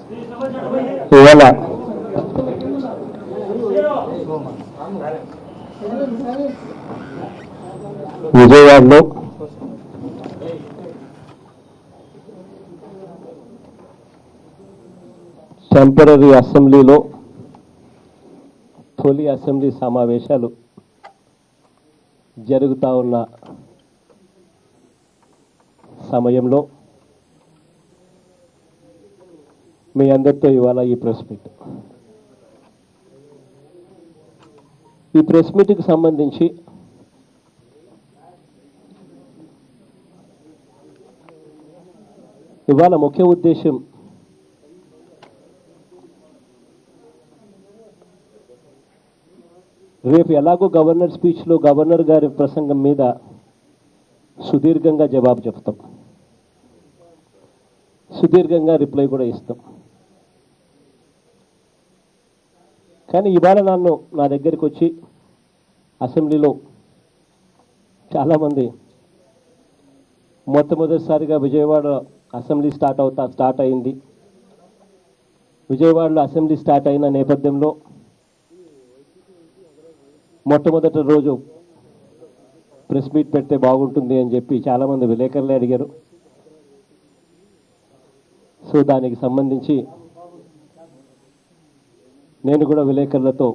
ఇవాళ విజయవాడలో టెంపరరీ అసెంబ్లీలో తొలి అసెంబ్లీ సమావేశాలు జరుగుతూ ఉన్న సమయంలో మీ అందరితో ఇవాళ ఈ ప్రెస్ మీట్. ఈ ప్రెస్ మీట్కి సంబంధించి ఇవాళ ముఖ్య ఉద్దేశం రేపు ఎలాగో గవర్నర్ స్పీచ్లో గవర్నర్ గారి ప్రసంగం మీద సుదీర్ఘంగా జవాబు చెప్తాం, సుదీర్ఘంగా రిప్లై కూడా ఇస్తాం. కానీ ఇవాళ నా దగ్గరికి వచ్చి అసెంబ్లీలో చాలామంది మొట్టమొదటిసారిగా విజయవాడ అసెంబ్లీ స్టార్ట్ అయింది. విజయవాడలో అసెంబ్లీ స్టార్ట్ అయిన నేపథ్యంలో మొట్టమొదటి రోజు ప్రెస్ మీట్ పెడితే బాగుంటుంది అని చెప్పి చాలామంది విలేకరులే అడిగారు. సో దానికి సంబంధించి నేను కూడా విలేకరులతో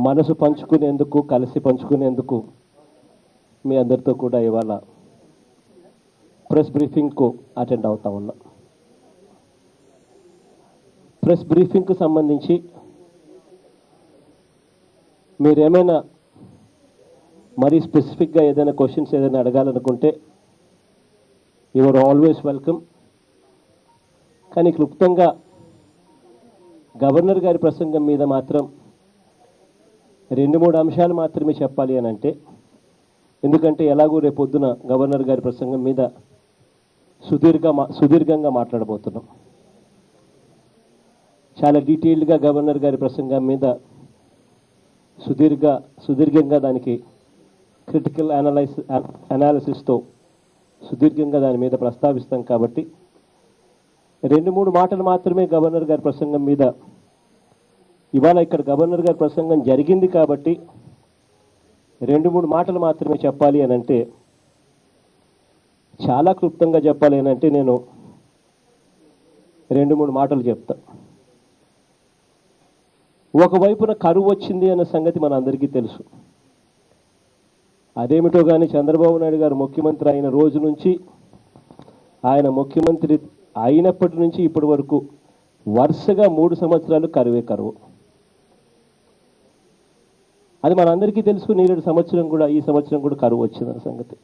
మనసు పంచుకునేందుకు, కలిసి పంచుకునేందుకు మీ అందరితో కూడా ఇవాళ ప్రెస్ బ్రీఫింగ్కు అటెండ్ అవుతా ఉన్నా. ప్రెస్ బ్రీఫింగ్కు సంబంధించి మీరేమైనా మరీ స్పెసిఫిక్గా ఏదైనా క్వశ్చన్స్ ఏదైనా అడగాలనుకుంటే యు ఆర్ ఆల్వేస్ వెల్కమ్. కానీ క్లుప్తంగా గవర్నర్ గారి ప్రసంగం మీద మాత్రం 2-3 అంశాలు మాత్రమే చెప్పాలి అని అంటే, ఎందుకంటే ఎలాగూ రేపొద్దున గవర్నర్ గారి ప్రసంగం మీద సుదీర్ఘంగా మాట్లాడబోతున్నాం. చాలా డీటెయిల్డ్గా గవర్నర్ గారి ప్రసంగం మీద సుదీర్ఘంగా దానికి క్రిటికల్ అనాలిసిస్తో సుదీర్ఘంగా దాని మీద ప్రస్తావిస్తాం. కాబట్టి 2-3 మాటలు మాత్రమే గవర్నర్ గారి ప్రసంగం మీద. ఇవాళ ఇక్కడ గవర్నర్ గారి ప్రసంగం జరిగింది కాబట్టి 2-3 మాటలు మాత్రమే చెప్పాలి అని అంటే, చాలా క్లుప్తంగా చెప్పాలి అని అంటే నేను 2-3 మాటలు చెప్తా. ఒకవైపున కరువు వచ్చింది అన్న సంగతి మన అందరికీ తెలుసు. అదేమిటో కానీ చంద్రబాబు నాయుడు గారు ముఖ్యమంత్రి అయిన రోజు నుంచి, ఆయన ముఖ్యమంత్రి అయినప్పటి నుంచి ఇప్పటి వరకు వరుసగా 3 సంవత్సరాలు కరువు. అది మనందరికీ తెలుసు. ఈ సంవత్సరం కూడా కరువు వచ్చిందన్న సంగతి.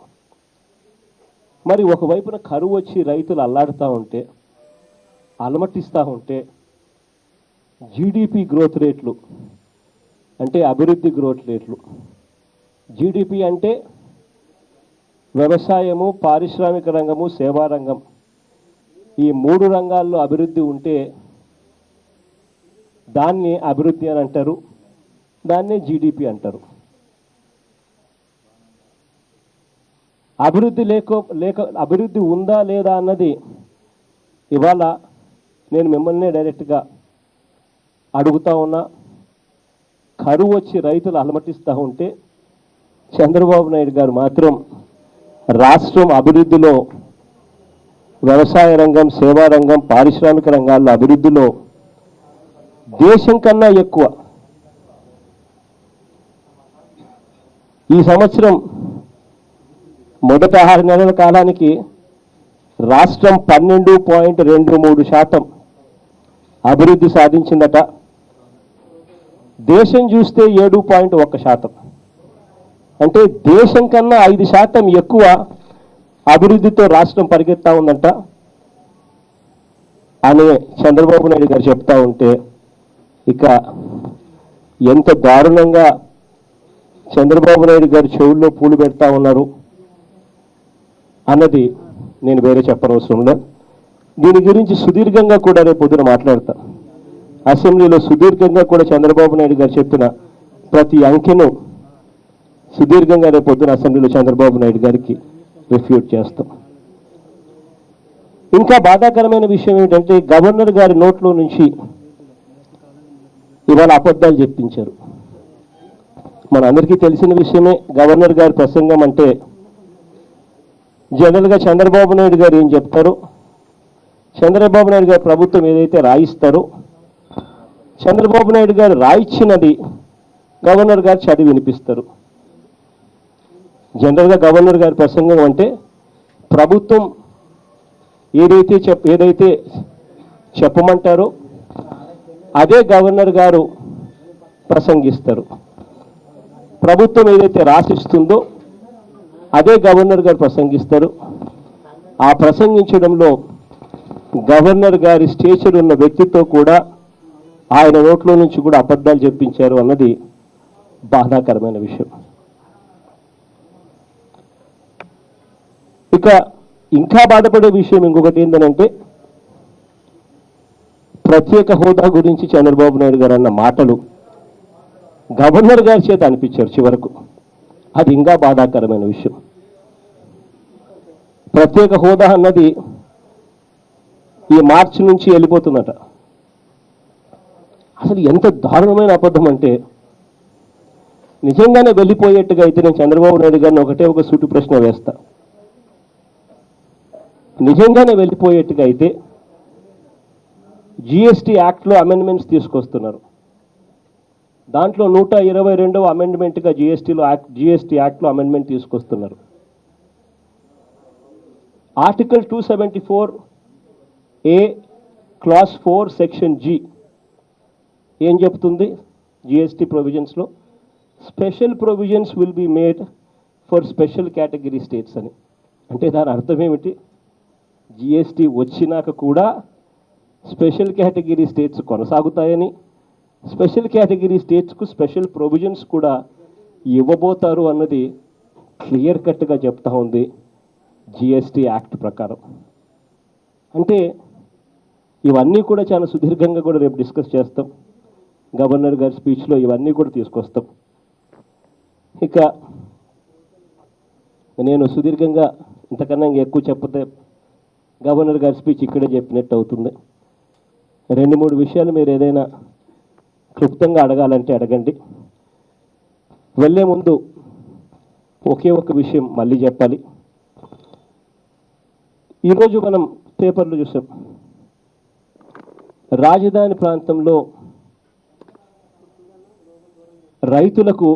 మరి ఒకవైపున కరువు వచ్చి రైతులు అల్లాడుతూ ఉంటే, అలమటిస్తూ ఉంటే, జీడిపి గ్రోత్ రేట్లు అంటే అభివృద్ధి గ్రోత్ రేట్లు, జీడిపి అంటే వ్యవసాయము, పారిశ్రామిక రంగము, సేవా రంగం, ఈ 3 రంగాల్లో అభివృద్ధి ఉంటే దాన్ని అభివృద్ధి అని అంటారు, దాన్నే జీడిపి అంటారు. అభివృద్ధి ఉందా లేదా అన్నది ఇవాళ నేను మిమ్మల్ని డైరెక్ట్గా అడుగుతా ఉన్నా. కరువు వచ్చి రైతులు అలమటిస్తూ ఉంటే చంద్రబాబు నాయుడు గారు మాత్రం రాష్ట్రం అభివృద్ధిలో, వ్యవసాయ రంగం, సేవా రంగం, పారిశ్రామిక రంగాల్లో అభివృద్ధిలో దేశం కన్నా ఎక్కువ. ఈ సంవత్సరం మొదటి 6 నెలల కాలానికి రాష్ట్రం 12.23% అభివృద్ధి సాధించిందట. దేశం చూస్తే 7.1%. అంటే దేశం కన్నా 5% ఎక్కువ అభివృద్ధితో రాష్ట్రం పరిగెత్తా ఉందంట అని చంద్రబాబు నాయుడు గారు చెప్తా ఉంటే, ఇక ఎంత దారుణంగా చంద్రబాబు నాయుడు గారు చెవుల్లో పూలు పెడతా ఉన్నారు అన్నది నేను వేరే చెప్పనవసరంలో. దీని గురించి సుదీర్ఘంగా కూడా రేపు పొద్దున మాట్లాడతా. అసెంబ్లీలో సుదీర్ఘంగా కూడా చంద్రబాబు నాయుడు గారు చెప్పిన ప్రతి అంకెను సుదీర్ఘంగా రేపు పొద్దున అసెంబ్లీలో చంద్రబాబు నాయుడు గారికి రిఫ్యూట్ చేస్తాం. ఇంకా బాధాకరమైన విషయం ఏంటంటే గవర్నర్ గారి నోట్లో నుంచి ఇవాళ అబద్ధాలు చెప్పించారు. మన అందరికీ తెలిసిన విషయమే. గవర్నర్ గారి ప్రసంగం అంటే జనరల్గా చంద్రబాబు నాయుడు గారు ఏం చెప్తారు, చంద్రబాబు నాయుడు గారి ప్రభుత్వం ఏదైతే రాయిస్తారో చంద్రబాబు నాయుడు గారు రాయిచ్చినది గవర్నర్ గారు చదివి వినిపిస్తారు. జనరల్గా గవర్నర్ గారి ప్రసంగం అంటే ప్రభుత్వం ఏదైతే చెప్పమంటారో అదే గవర్నర్ గారు ప్రసంగిస్తారు. ప్రభుత్వం ఏదైతే రాసిస్తుందో అదే గవర్నర్ గారు ప్రసంగిస్తారు. ఆ ప్రసంగించడంలో గవర్నర్ గారి స్టేచర్ ఉన్న వ్యక్తితో కూడా ఆయన నోట్లో నుంచి కూడా అబద్ధాలు చెప్పించారు అన్నది బాధాకరమైన విషయం. ఇక ఇంకా బాధపడే విషయం ఇంకొకటి ఏంటంటే ప్రత్యేక హోదా గురించి చంద్రబాబు నాయుడు గారు అన్న మాటలు గవర్నర్ గారి చేత అనిపించారు చివరకు. అది ఇంకా బాధాకరమైన విషయం. ప్రత్యేక హోదా అన్నది ఈ మార్చి నుంచి వెళ్ళిపోతుందట. అసలు ఎంత దారుణమైన అబద్ధం అంటే నిజంగానే వెళ్ళిపోయేట్టుగా అయితే నేను చంద్రబాబు నాయుడు గారిని ఒక సూటి ప్రశ్న వేస్తా. నిజంగానే వెళ్ళిపోయేట్టుగా అయితే జిఎస్టీ యాక్ట్లో అమెండ్మెంట్స్ తీసుకొస్తున్నారు. దాంట్లో 122వ అమెండ్మెంట్గా జిఎస్టీ యాక్ట్లో అమెండ్మెంట్ తీసుకొస్తున్నారు. Article 274A clause 4 section G ఏం చెప్తుంది? జిఎస్టీ ప్రొవిజన్స్లో special provisions will be made for special category states అని. అంటే దాని అర్థం ఏమిటి? జిఎస్టీ వచ్చినాక కూడా స్పెషల్ కేటగిరీ స్టేట్స్ కొనసాగుతాయని, స్పెషల్ కేటగిరీ స్టేట్స్కు స్పెషల్ ప్రొవిజన్స్ కూడా ఇవ్వబోతారు అన్నది క్లియర్ కట్గా చెప్తా ఉంది జిఎస్టీ యాక్ట్ ప్రకారం. అంటే ఇవన్నీ కూడా చాలా సుదీర్ఘంగా కూడా రేపు డిస్కస్ చేస్తాం. గవర్నర్ గారి స్పీచ్లో ఇవన్నీ కూడా తీసుకొస్తాం. ఇక నేను సుదీర్ఘంగా ఇంతకన్నా ఎక్కువ చెప్పతే గవర్నర్ గారి స్పీచ్ ఇక్కడే చెప్పినట్టు అవుతుంది. 2-3 విషయాలు మీరు ఏదైనా క్లుప్తంగా అడగాలంటే అడగండి. వెళ్ళే ముందు ఒకే ఒక విషయం మళ్ళీ చెప్పాలి. ఈరోజు మనం పేపర్లు చూసాం, రాజధాని ప్రాంతంలో రైతులకు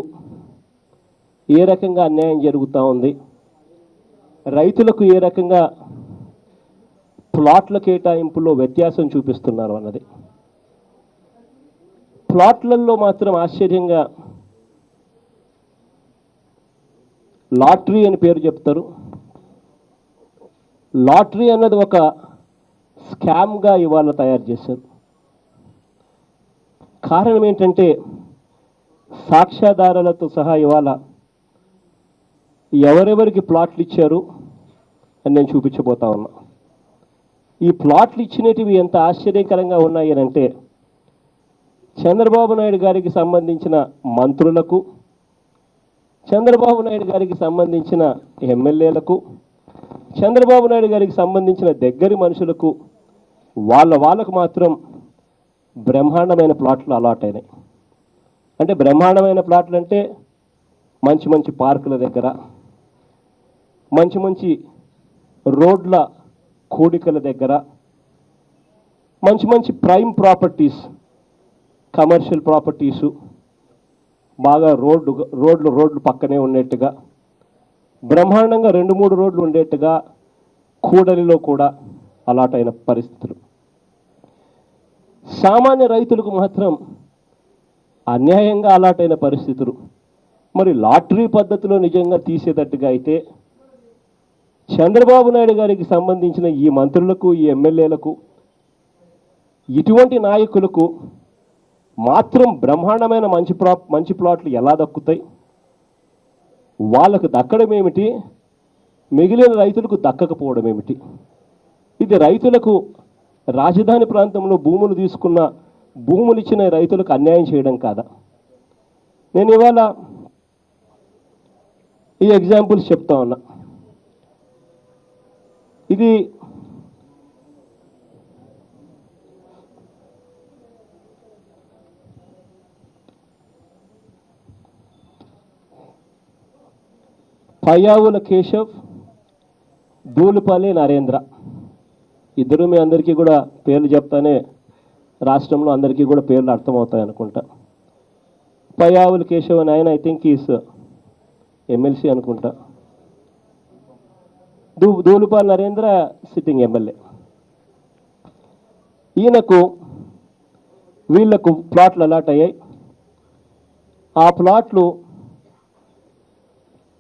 ఏ రకంగా అన్యాయం జరుగుతూ ఉంది, రైతులకు ఏ రకంగా ప్లాట్ల కేటాయింపులో వ్యత్యాసం చూపిస్తున్నారు అన్నది. ప్లాట్లలో మాత్రం ఆశ్చర్యంగా లాటరీ అని పేరు చెప్తారు. లాటరీ అన్నది ఒక స్కామ్గా ఇవాళ తయారు చేశారు. కారణం ఏంటంటే సాక్ష్యాధారాలతో సహా ఇవాళ ఎవరెవరికి ప్లాట్లు ఇచ్చారు అని నేను చూపించబోతా ఉన్నా. ఈ ప్లాట్లు ఇచ్చినటివి ఎంత ఆశ్చర్యకరంగా ఉన్నాయి అని అంటే చంద్రబాబు నాయుడు గారికి సంబంధించిన మంత్రులకు, చంద్రబాబు నాయుడు గారికి సంబంధించిన ఎమ్మెల్యేలకు, చంద్రబాబు నాయుడు గారికి సంబంధించిన దగ్గరి మనుషులకు వాళ్ళకు మాత్రం బ్రహ్మాండమైన ప్లాట్లు అలాట్ అయినాయి. అంటే బ్రహ్మాండమైన ప్లాట్లు అంటే మంచి మంచి పార్కుల దగ్గర, మంచి మంచి రోడ్ల కూడికల దగ్గర, మంచి మంచి ప్రైమ్ ప్రాపర్టీస్, కమర్షియల్ ప్రాపర్టీసు, బాగా రోడ్లు పక్కనే ఉండేట్టుగా, బ్రహ్మాండంగా 2-3 రోడ్లు ఉండేట్టుగా కూడలిలో కూడా అలాట్ అయిన పరిస్థితులు. సామాన్య రైతులకు మాత్రం అన్యాయంగా అలాట్ అయిన పరిస్థితులు. మరి లాటరీ పద్ధతిలో నిజంగా తీసేటట్టుగా అయితే చంద్రబాబు నాయుడు గారికి సంబంధించిన ఈ మంత్రులకు, ఈ ఎమ్మెల్యేలకు, ఇటువంటి నాయకులకు మాత్రం బ్రహ్మాండమైన మంచి ప్లాట్లు ఎలా దక్కుతాయి? వాళ్ళకు దక్కడం ఏమిటి, మిగిలిన రైతులకు దక్కకపోవడం ఏమిటి? ఇది రైతులకు రాజధాని ప్రాంతంలో భూములు ఇచ్చిన రైతులకు అన్యాయం చేయడం కాదా? నేను ఇవాళ ఈ ఎగ్జాంపుల్స్ చెప్తా ఉన్నా. ఇది పయ్యావుల కేశవ్, దూలుపల్లి నరేంద్ర. ఇద్దరు మీ అందరికీ కూడా పేర్లు చెప్తానే రాష్ట్రంలో అందరికీ కూడా పేర్లు అర్థమవుతాయి అనుకుంటా. పయ్యావుల కేశవ్ అని ఆయన ఐ థింక్ ఈస్ ఎమ్మెల్సీ అనుకుంటా. దూలుపల్లి నరేంద్ర సిట్టింగ్ ఎమ్మెల్యే. వీళ్లకు ప్లాట్లు అలాట్ అయ్యాయి. ఆ ప్లాట్లు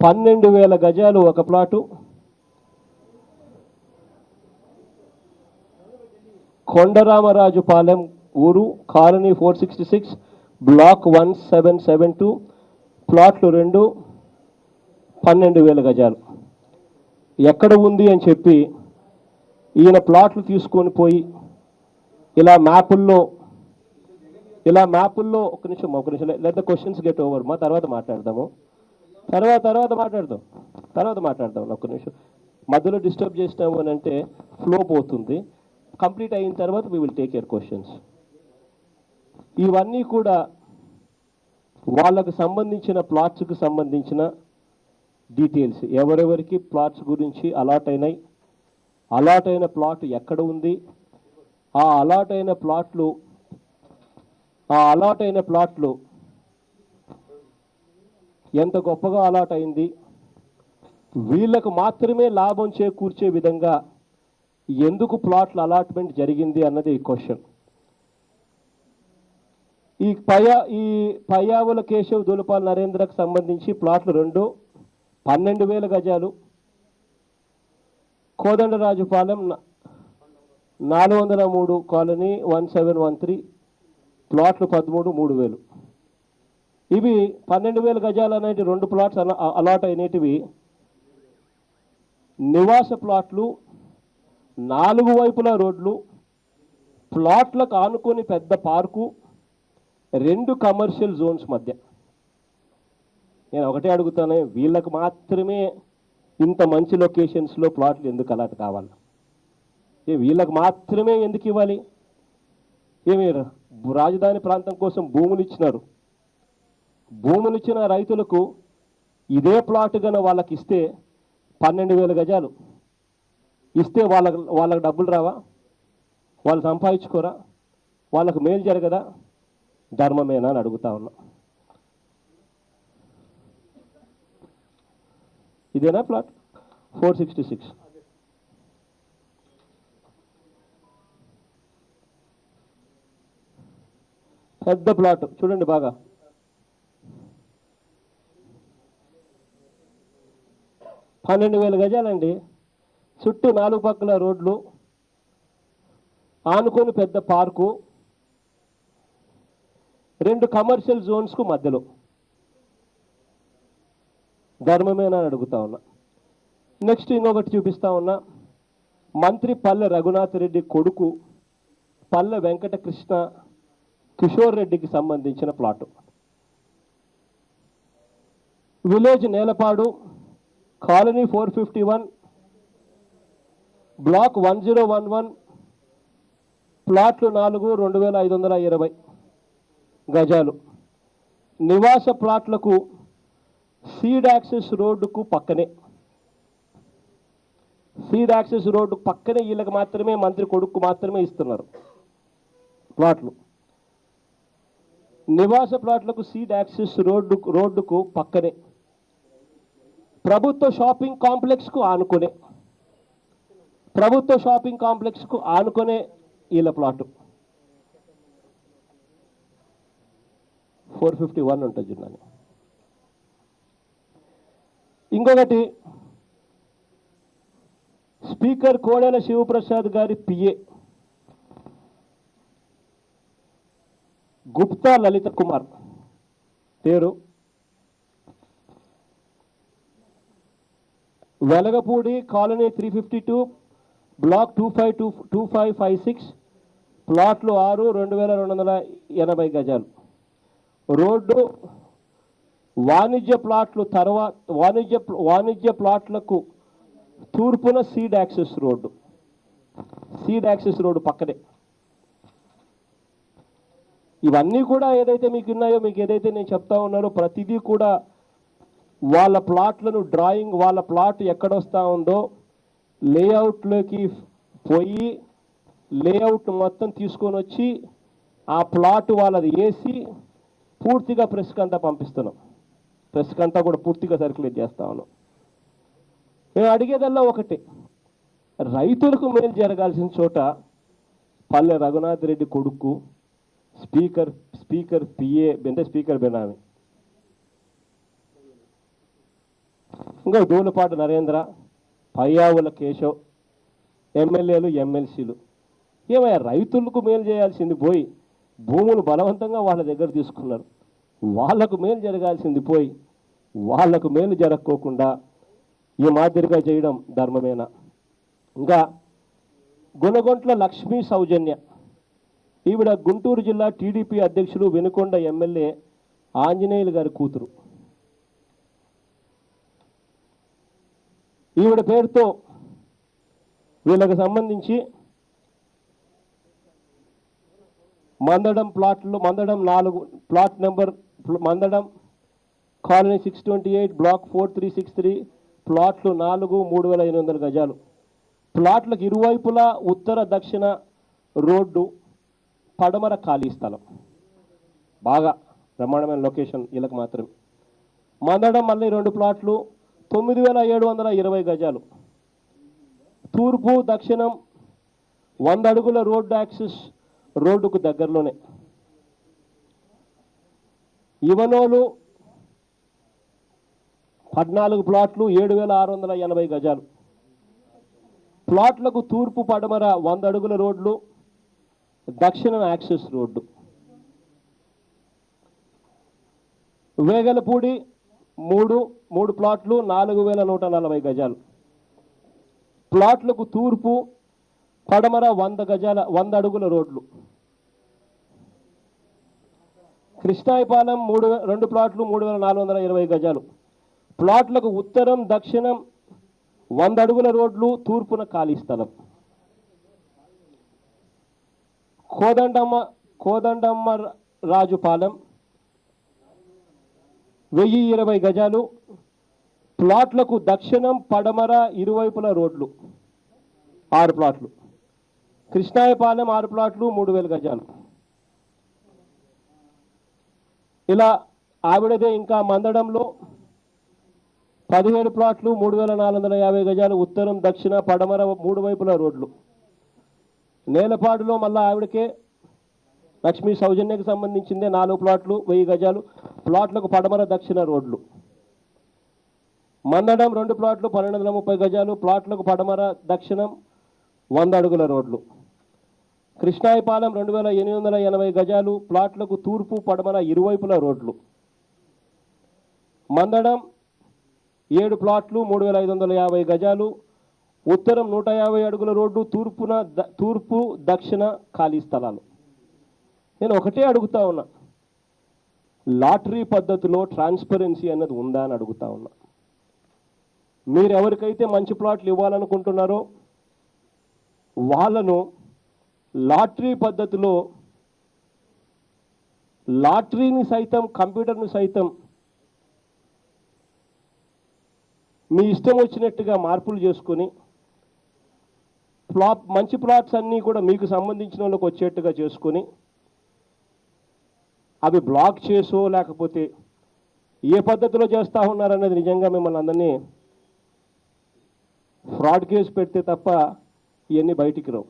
12,000 గజాలు ఒక ప్లాటు, కొండరామరాజుపాలెం ఊరు, కాలనీ 466, బ్లాక్ 1772, ప్లాట్లు 2, 12,000 గజాలు. ఎక్కడ ఉంది అని చెప్పి ఈయన ప్లాట్లు తీసుకొని పోయి ఇలా మ్యాపుల్లో ఒక నిమిషం let the questions get over. తర్వాత మాట్లాడదాం. ఒక్క నిమిషం. మధ్యలో డిస్టర్బ్ చేసినాము అని అంటే ఫ్లో పోతుంది. కంప్లీట్ అయిన తర్వాత we will take your questions. ఇవన్నీ కూడా వాళ్ళకు సంబంధించిన ప్లాట్స్కి సంబంధించిన డీటెయిల్స్. ఎవరెవరికి ప్లాట్స్ గురించి అలాట్ అయినాయి, అలాట్ అయిన ప్లాట్ ఎక్కడ ఉంది, ఆ అలాట్ అయిన ప్లాట్లు ఎంత గొప్పగా అలాట్ అయింది, వీళ్ళకు మాత్రమే లాభం చేకూర్చే విధంగా ఎందుకు ప్లాట్ల అలాట్మెంట్ జరిగింది అన్నది క్వశ్చన్. ఈ పయ్యావుల కేశవ్, దూలుపాల్ నరేంద్రకు సంబంధించి ప్లాట్లు 2, 12,000 గజాలు, కోదండరాజుపాలెం 403 కాలనీ 1713, ప్లాట్లు 13, 3,000. ఇవి 12,000 గజాలు అనేటి 2 ప్లాట్స్ అలాట్ అయినటివి నివాస ప్లాట్లు, 4 వైపులా రోడ్లు, ప్లాట్లకు ఆనుకొని పెద్ద పార్కు, 2 కమర్షియల్ జోన్స్ మధ్య. నేను ఒకటే అడుగుతాను, వీళ్ళకు మాత్రమే ఇంత మంచి లొకేషన్స్లో ప్లాట్లు ఎందుకు అలాట్ కావాలి? వీళ్ళకు మాత్రమే ఎందుకు ఇవ్వాలి? ఏమి రాజధాని ప్రాంతం కోసం భూములు ఇచ్చినారు. భూములు ఇచ్చిన రైతులకు ఇదే ప్లాట్ గన వాళ్ళకి ఇస్తే 12,000 గజాలు ఇస్తే వాళ్ళకు డబ్బులు రావా? వాళ్ళు సంపాదించుకోరా? వాళ్ళకు మేలు జరగదా? ధర్మమేనా అని అడుగుతా ఉన్నా. ఇదేనా ప్లాట్ 466? పెద్ద ప్లాట్ చూడండి బాగా. $12,000 గజాలండి. చుట్టూ 4 పక్కల రోడ్లు, ఆనుకొని పెద్ద పార్కు, 2 కమర్షియల్ జోన్స్కు మధ్యలో. ధర్మమేనా అని అడుగుతా ఉన్నా. నెక్స్ట్ ఇంకొకటి చూపిస్తా ఉన్నా. మంత్రి పల్లె రఘునాథ్ రెడ్డి కొడుకు పల్లె వెంకటకృష్ణ కిషోర్ రెడ్డికి సంబంధించిన plot. Village Nelapadu, colony 451, block 1011, ప్లాట్లు 4, 2,520 గజాలు. నివాస ప్లాట్లకు సీడ్ యాక్సెస్ రోడ్డుకు పక్కనే వీళ్ళకి మాత్రమే, మంత్రి కొడుకు మాత్రమే ఇస్తున్నారు ప్లాట్లు. నివాస ప్లాట్లకు సీడ్ యాక్సెస్ రోడ్డుకు పక్కనే, ప్రభుత్వ షాపింగ్ కాంప్లెక్స్కు ఆనుకునే వీళ్ళ ప్లాటు 451 ఉంటుంది చూడండి. ఇంకొకటి స్పీకర్ కోడెల శివప్రసాద్ గారి పిఏ గుప్తా లలిత కుమార్ పేరు. వెలగపూడి కాలనీ 352, బ్లాక్ 2556, ప్లాట్లు 6, 2,280 గజాలు. రోడ్డు వాణిజ్య ప్లాట్లకు తూర్పున సీడ్ యాక్సెస్ రోడ్డు పక్కనే. ఇవన్నీ కూడా ఏదైతే మీకు ఉన్నాయో, మీకు ఏదైతే నేను చెప్తా ఉన్నారో ప్రతిదీ కూడా వాళ్ళ ప్లాట్లను డ్రాయింగ్, వాళ్ళ ప్లాట్ ఎక్కడొస్తా ఉందో లేఅవుట్లోకి పోయి లేఅవుట్ మొత్తం తీసుకొని వచ్చి ఆ ప్లాట్ వాళ్ళది వేసి పూర్తిగా ప్రెస్కి అంతా పంపిస్తున్నాం. ప్రెస్కి అంతా కూడా పూర్తిగా సర్క్యులేట్ చేస్తా ఉన్నాం. మేము అడిగేదల్లా ఒకటే, రైతులకు మేలు జరగాల్సిన చోట పల్లె రఘునాథ్ రెడ్డి కొడుకు స్పీకర్ పిఏ అంటే స్పీకర్ బెనామీ, ఇంకా దూలపాటి నరేంద్ర, పయ్యావుల కేశవ్, ఎమ్మెల్యేలు ఎమ్మెల్సీలు ఏమయ్యా రైతులకు మేలు చేయాల్సింది పోయి భూములు బలవంతంగా వాళ్ళ దగ్గర తీసుకున్నారు. వాళ్లకు మేలు జరగాల్సింది పోయి వాళ్లకు మేలు జరగకోకుండా ఈ మాదిరిగా చేయడం ధర్మమేనా? ఇంకా గుణగొంట్ల లక్ష్మీ సౌజన్య, ఈవిడ గుంటూరు జిల్లా టీడీపీ అధ్యక్షులు వెనుకొండ ఎమ్మెల్యే ఆంజనేయులు గారి కూతురు. ఈవిడ పేరుతో వీళ్ళకి సంబంధించి మందడం ప్లాట్లు, Mandadam 4 plot number, Mandadam colony 628 block 4363 ప్లాట్లు 4 3800 గజాలు. ప్లాట్లకు ఇరువైపులా ఉత్తర దక్షిణ రోడ్డు, పడమర ఖాళీ స్థలం. బాగా బ్రహ్మాండమైన లొకేషన్ వీళ్ళకి మాత్రమే. మందడం మళ్ళీ 2 ప్లాట్లు 9720 గజాలు. తూర్పు దక్షిణం 100 అడుగుల రోడ్డు యాక్సెస్, రోడ్డుకు దగ్గరలోనే. ఇవనోలు 14 ప్లాట్లు 7680 గజాలు. ప్లాట్లకు తూర్పు పడమర 100 అడుగుల రోడ్లు, దక్షిణ యాక్సెస్ రోడ్డు. వేగలపూడి 3 ప్లాట్లు 4140 గజాలు. ప్లాట్లకు తూర్పు పడమర 100 అడుగుల రోడ్లు. కృష్ణాయపాలెం 2 ప్లాట్లు 3420 గజాలు. ప్లాట్లకు ఉత్తరం దక్షిణం 100 అడుగుల రోడ్లు, తూర్పున ఖాళీ స్థలం. కోదండమ్మ రాజుపాలెం 1020 గజాలు. ప్లాట్లకు దక్షిణం పడమర ఇరువైపుల రోడ్లు, 6 ప్లాట్లు. కృష్ణాయపాలెం 6 ప్లాట్లు 3000 గజాలు. ఇలా ఆవిడదే ఇంకా మందడంలో 17 ప్లాట్లు 3450 గజాలు, ఉత్తరం దక్షిణ పడమర 3 వైపుల రోడ్లు. నేలపాడులో మళ్ళా ఆవిడకే లక్ష్మీ సౌజన్యకు సంబంధించిందే 4 ప్లాట్లు 1000 గజాలు, ప్లాట్లకు పడమర దక్షిణ రోడ్లు. మందడం 2 ప్లాట్లు 1230 గజాలు, ప్లాట్లకు పడమర దక్షిణం 100 అడుగుల రోడ్లు. కృష్ణాయపాలెం 2880 గజాలు, ప్లాట్లకు తూర్పు పడమర ఇరువైపుల రోడ్లు. మందడం 7 ప్లాట్లు 3550 గజాలు, ఉత్తరం 150 అడుగుల రోడ్డు, తూర్పు దక్షిణ ఖాళీ స్థలాలు. నేను ఒకటే అడుగుతా ఉన్నా, లాటరీ పద్ధతిలో ట్రాన్స్పరెన్సీ అన్నది ఉందా అని అడుగుతా ఉన్నా. మీరు ఎవరికైతే మంచి ప్లాట్లు ఇవ్వాలనుకుంటున్నారో వాళ్ళను లాటరీ పద్ధతిలో, లాటరీని సైతం కంప్యూటర్ను సైతం మీ ఇష్టం వచ్చినట్టుగా మార్పులు చేసుకొని మంచి ప్లాట్స్ అన్నీ కూడా మీకు సంబంధించిన వాళ్ళకి వచ్చేట్టుగా చేసుకొని అవి బ్లాక్ చేసో లేకపోతే ఏ పద్ధతిలో చేస్తూ ఉన్నారన్నది నిజంగా మిమ్మల్ని అందరినీ ఫ్రాడ్ కేసు పెడితే తప్ప ఇవన్నీ బయటికి రావు.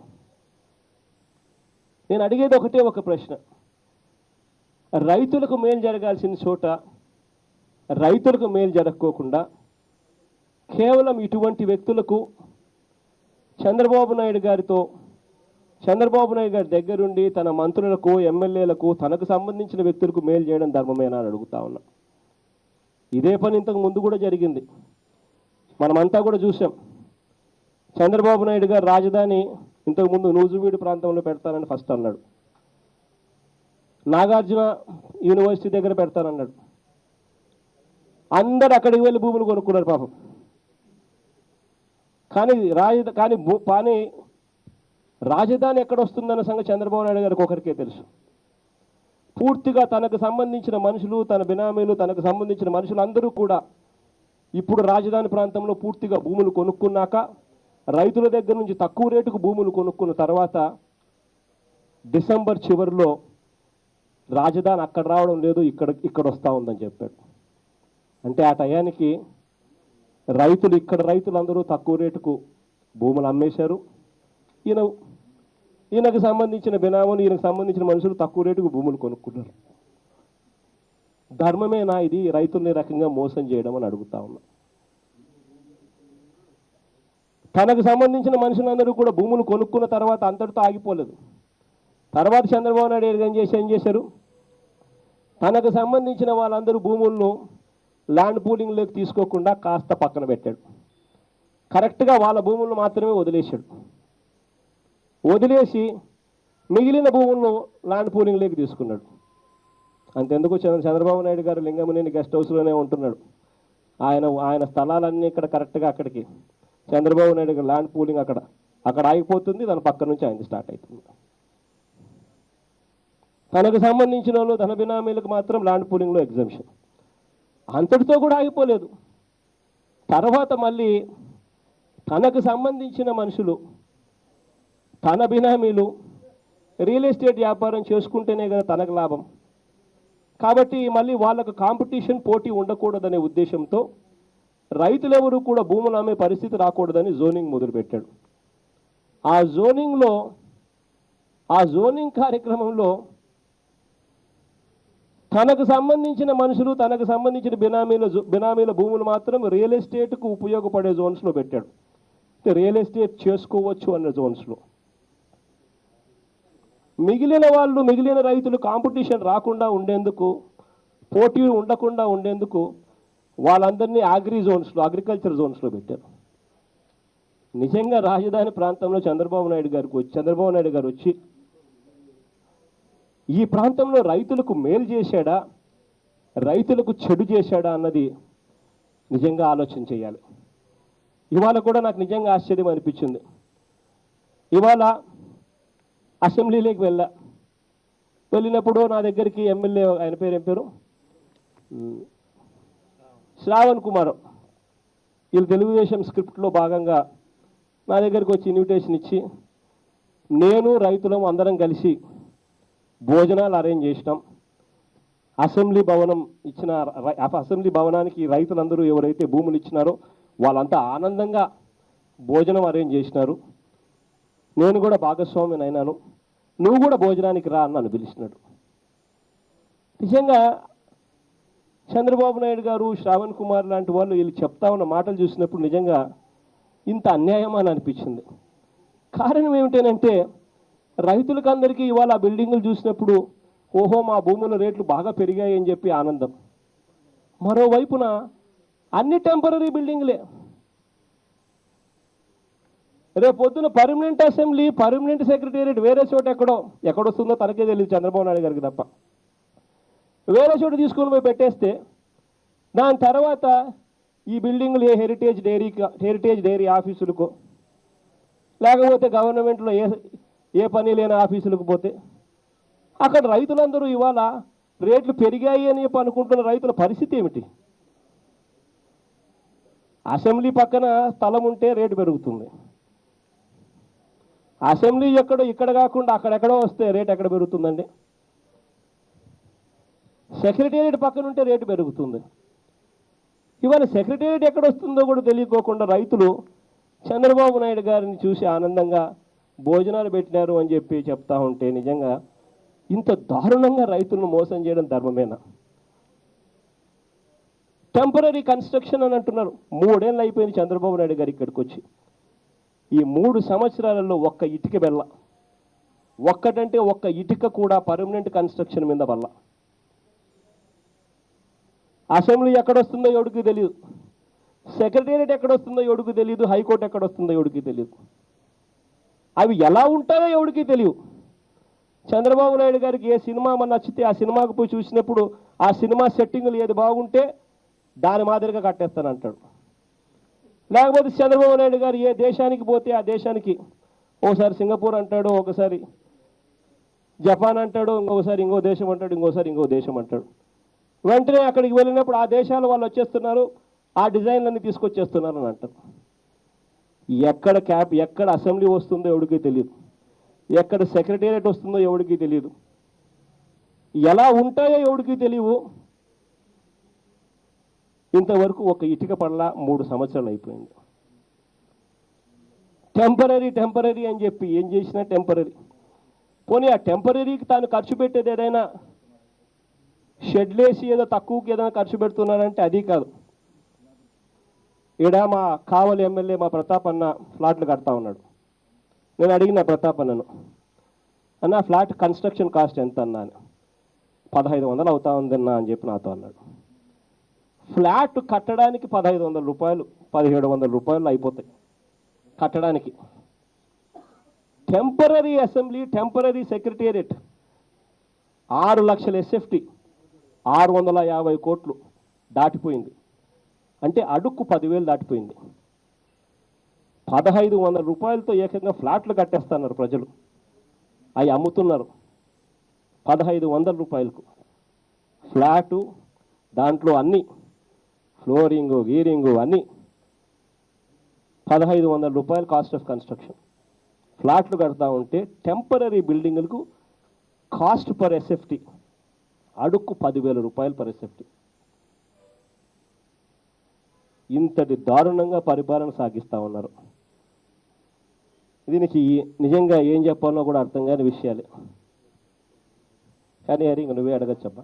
నేను అడిగేది ఒకటే ఒక ప్రశ్న, రైతులకు మేలు జరగాల్సిన చోట రైతులకు మేలు జరగకోకుండా కేవలం ఇటువంటి వ్యక్తులకు చంద్రబాబు నాయుడు గారి దగ్గరుండి తన మంత్రులకు ఎమ్మెల్యేలకు తనకు సంబంధించిన వ్యక్తులకు మేలు చేయడం ధర్మమేనా అని అడుగుతా ఉన్నా. ఇదే పని ఇంతకు ముందు కూడా జరిగింది, మనమంతా కూడా చూసాం. చంద్రబాబు నాయుడు గారు రాజధాని ఇంతకుముందు నూజువీడు ప్రాంతంలో పెడతానని ఫస్ట్ అన్నాడు, నాగార్జున యూనివర్సిటీ దగ్గర పెడతానన్నాడు. అందరు అక్కడికి వెళ్ళి భూములు కొనుక్కున్నారు పాపం. కానీ రాజధాని ఎక్కడ వస్తుందన్న సంగతి చంద్రబాబు నాయుడు గారికి ఒకరికే తెలుసు. పూర్తిగా తనకు సంబంధించిన మనుషులు, తన బినామీలు, తనకు సంబంధించిన మనుషులు అందరూ కూడా ఇప్పుడు రాజధాని ప్రాంతంలో పూర్తిగా భూములు కొనుక్కున్నాక రైతుల దగ్గర నుంచి తక్కువ రేటుకు భూములు కొనుక్కున్న తర్వాత డిసెంబర్ చివరిలో రాజధాని అక్కడ రావడం లేదు, ఇక్కడ వస్తూ ఉందని చెప్పాడు. అంటే ఆ టయానికి రైతులందరూ తక్కువ రేటుకు భూములు అమ్మేశారు. ఈయనకు సంబంధించిన బినామీలు, ఈయనకు సంబంధించిన మనుషులు తక్కువ రేటుకు భూములు కొనుక్కున్నారు. ధర్మమేనా ఇది రైతుల్ని రకంగా మోసం చేయడం అని అడుగుతా ఉన్నా. తనకు సంబంధించిన మనుషులందరూ కూడా భూములు కొనుక్కున్న తర్వాత అంతటితో ఆగిపోలేదు. తర్వాత చంద్రబాబు నాయుడు ఏం చేశారు, తనకు సంబంధించిన వాళ్ళందరూ భూములను ల్యాండ్ పూలింగ్లోకి తీసుకోకుండా కాస్త పక్కన పెట్టాడు. కరెక్ట్గా వాళ్ళ భూములను మాత్రమే వదిలేసి మిగిలిన భూములను ల్యాండ్ పూలింగ్లోకి తీసుకున్నాడు. అంతెందుకు చంద్రబాబు నాయుడు గారు లింగమనేని గెస్ట్ హౌస్లోనే ఉంటున్నాడు. ఆయన స్థలాలన్నీ ఇక్కడ కరెక్ట్గా అక్కడికి చంద్రబాబు నాయుడు గారు ల్యాండ్ పూలింగ్ అక్కడ ఆగిపోతుంది, దాని పక్క నుంచి ఆయన స్టార్ట్ అవుతుంది. తనకు సంబంధించిన వాళ్ళు ధన బినామీలకు మాత్రం ల్యాండ్ పూలింగ్లో ఎగ్జంప్షన్. అంతటితో కూడా ఆగిపోలేదు. తర్వాత మళ్ళీ తనకు సంబంధించిన మనుషులు, తన బినామీలు రియల్ ఎస్టేట్ వ్యాపారం చేసుకుంటేనే కదా తనకు లాభం. కాబట్టి మళ్ళీ వాళ్ళకు కాంపిటీషన్, పోటీ ఉండకూడదనే ఉద్దేశంతో రైతులెవరూ కూడా భూములు అమ్మే పరిస్థితి రాకూడదని జోనింగ్ మొదలుపెట్టాడు. ఆ జోనింగ్ కార్యక్రమంలో తనకు సంబంధించిన మనుషులు, తనకు సంబంధించిన బినామీల భూములు మాత్రం రియల్ ఎస్టేట్కు ఉపయోగపడే జోన్స్లో పెట్టాడు. రియల్ ఎస్టేట్ చేసుకోవచ్చు అన్న జోన్స్లో. మిగిలిన రైతులు కాంపిటీషన్ రాకుండా ఉండేందుకు, పోటీ ఉండకుండా ఉండేందుకు వాళ్ళందరినీ అగ్రికల్చర్ జోన్స్లో పెట్టారు. నిజంగా రాజధాని ప్రాంతంలో చంద్రబాబు నాయుడు గారు వచ్చి ఈ ప్రాంతంలో రైతులకు మేలు చేశాడా, రైతులకు చెడు చేశాడా అన్నది నిజంగా ఆలోచన చేయాలి. ఇవాళ కూడా నాకు నిజంగా ఆశ్చర్యం అనిపించింది. ఇవాళ అసెంబ్లీలోకి వెళ్ళినప్పుడు నా దగ్గరికి ఎమ్మెల్యే, ఆయన ఏం పేరు శ్రావణ్ కుమార్, వీళ్ళు తెలుగుదేశం స్క్రిప్ట్లో భాగంగా నా దగ్గరికి వచ్చి ఇన్విటేషన్ ఇచ్చి నేను రైతులం అందరం కలిసి భోజనాలు అరేంజ్ చేసినాం. అసెంబ్లీ భవనానికి రైతులందరూ ఎవరైతే భూములు ఇచ్చినారో వాళ్ళంతా ఆనందంగా భోజనం అరేంజ్ చేసినారు. నేను కూడా భాగస్వామిని అయినాను, నువ్వు కూడా భోజనానికి రా అని నన్ను పిలిచినాడు. నిజంగా చంద్రబాబు నాయుడు గారు, శ్రావణ్ కుమార్ లాంటి వాళ్ళు వీళ్ళు చెప్తా ఉన్న మాటలు చూసినప్పుడు నిజంగా ఇంత అన్యాయం అని అనిపించింది. కారణం ఏమిటంటే రైతులకు అందరికీ ఇవాళ ఆ బిల్డింగులు చూసినప్పుడు ఓహో మా భూముల రేట్లు బాగా పెరిగాయి అని చెప్పి ఆనందం. మరోవైపున అన్ని టెంపరీ బిల్డింగ్లే. రేపు పొద్దున పర్మనెంట్ అసెంబ్లీ, పర్మనెంట్ సెక్రటేరియట్ వేరే చోట ఎక్కడొస్తుందో తనకే తెలియదు చంద్రబాబు నాయుడు గారికి తప్ప. వేరే చోట తీసుకొని పోయి పెట్టేస్తే దాని తర్వాత ఈ బిల్డింగ్లు ఏ హెరిటేజ్ డైరీ ఆఫీసులకో లేకపోతే గవర్నమెంట్లో ఏ పని లేని ఆఫీసులకు పోతే అక్కడ రైతులందరూ ఇవాళ రేట్లు పెరిగాయి అని చెప్పి అనుకుంటున్న రైతుల పరిస్థితి ఏమిటి? అసెంబ్లీ పక్కన స్థలం ఉంటే రేటు పెరుగుతుంది, అసెంబ్లీ ఇక్కడ కాకుండా అక్కడెక్కడో వస్తే రేటు ఎక్కడ పెరుగుతుందండి? సెక్రటేరియట్ పక్కన ఉంటే రేటు పెరుగుతుంది. ఇవాళ సెక్రటేరియట్ ఎక్కడ వస్తుందో కూడా తెలియకోకుండా రైతులు చంద్రబాబు నాయుడు గారిని చూసి ఆనందంగా భోజనాలు పెట్టినారు అని చెప్పి చెప్తా ఉంటే నిజంగా ఇంత దారుణంగా రైతులను మోసం చేయడం ధర్మమేనా? టెంపరీ కన్స్ట్రక్షన్ అని అంటున్నారు. 3 ఏళ్ళు అయిపోయింది చంద్రబాబు నాయుడు గారు ఇక్కడికి వచ్చి. ఈ 3 సంవత్సరాలలో ఒక్క ఇటుక బెల్ల, ఒక్కటంటే ఒక్క ఇటుక కూడా పర్మనెంట్ కన్స్ట్రక్షన్ మీద వల్ల. అసెంబ్లీ ఎక్కడొస్తుందో ఎవడికి తెలియదు, సెక్రటేరియట్ ఎక్కడొస్తుందో ఎవడికి తెలియదు, హైకోర్టు ఎక్కడొస్తుందో ఎవడికి తెలియదు. అవి ఎలా ఉంటాయో ఎవడికి తెలియదు. చంద్రబాబు నాయుడు గారికి ఏ సినిమా నచ్చితే ఆ సినిమాకు పోయి చూసినప్పుడు ఆ సినిమా సెట్టింగులు ఏది బాగుంటే దాని మాదిరిగా కట్టేస్తానంటాడు. లేకపోతే చంద్రబాబు నాయుడు గారు ఏ దేశానికి పోతే ఆ దేశానికి ఓసారి సింగపూర్ అంటాడు, ఒకసారి జపాన్ అంటాడు, ఇంకొకసారి ఇంకో దేశం అంటాడు, ఇంకో దేశం అంటాడు. వెంటనే అక్కడికి వెళ్ళినప్పుడు ఆ దేశాల వాళ్ళు వచ్చేస్తున్నారు, ఆ డిజైన్లన్నీ తీసుకొచ్చేస్తున్నారని అంటారు. ఎక్కడ అసెంబ్లీ వస్తుందో ఎవడికి తెలియదు, ఎక్కడ సెక్రటేరియట్ వస్తుందో ఎవడికి తెలియదు, ఎలా ఉంటాయో ఎవడికి తెలియవు. ఇంతవరకు ఒక ఇటుక పడలా 3 సంవత్సరాలు అయిపోయింది. టెంపరీ అని చెప్పి ఏం చేసినా టెంపరీ. పోనీ ఆ టెంపరీకి తాను ఖర్చు పెట్టేది ఏదైనా షెడ్లేసి ఏదో తక్కువకి ఏదైనా ఖర్చు పెడుతున్నారంటే అది కాదు. ఈడ మా కావలి ఎమ్మెల్యే మా ప్రతాప్ అన్న ఫ్లాట్లు కడతా ఉన్నాడు. నేను అడిగిన ప్రతాప్ అన్నను, అన్న ఫ్లాట్ కన్స్ట్రక్షన్ కాస్ట్ ఎంత అన్నాను. 1500 అవుతా ఉందన్నా అని చెప్పి నాతో అన్నాడు. ఫ్లాట్ కట్టడానికి 1500 రూపాయలు 1700 రూపాయలు అయిపోతాయి కట్టడానికి. టెంపరీ అసెంబ్లీ, టెంపరీ సెక్రటేరియట్ 6 లక్షల ఎస్ఎఫ్టీ 650 కోట్లు దాటిపోయింది. అంటే అడుక్కు 10,000 దాటిపోయింది. 1500 రూపాయలతో ఏకంగా ఫ్లాట్లు కట్టేస్తున్నారు ప్రజలు. అవి అమ్ముతున్నారు 1500 రూపాయలకు ఫ్లాటు. దాంట్లో అన్నీ ఫ్లోరింగు గీరింగు అన్నీ 1500 రూపాయలు కాస్ట్ ఆఫ్ కన్స్ట్రక్షన్. ఫ్లాట్లు కడతా ఉంటే టెంపరీ బిల్డింగులకు కాస్ట్ పర్ ఎస్ఎఫ్టీ అడుక్కు 10,000 రూపాయలు పర్ ఎస్ఎఫ్టీ. ఇంతటి దారుణంగా పరిపాలన సాగిస్తూ ఉన్నారు. దీనికి నిజంగా ఏం చెప్పాలో కూడా అర్థం కాని విషయాలే. కానీ హరి నువ్వే అడగచ్చబ్బా.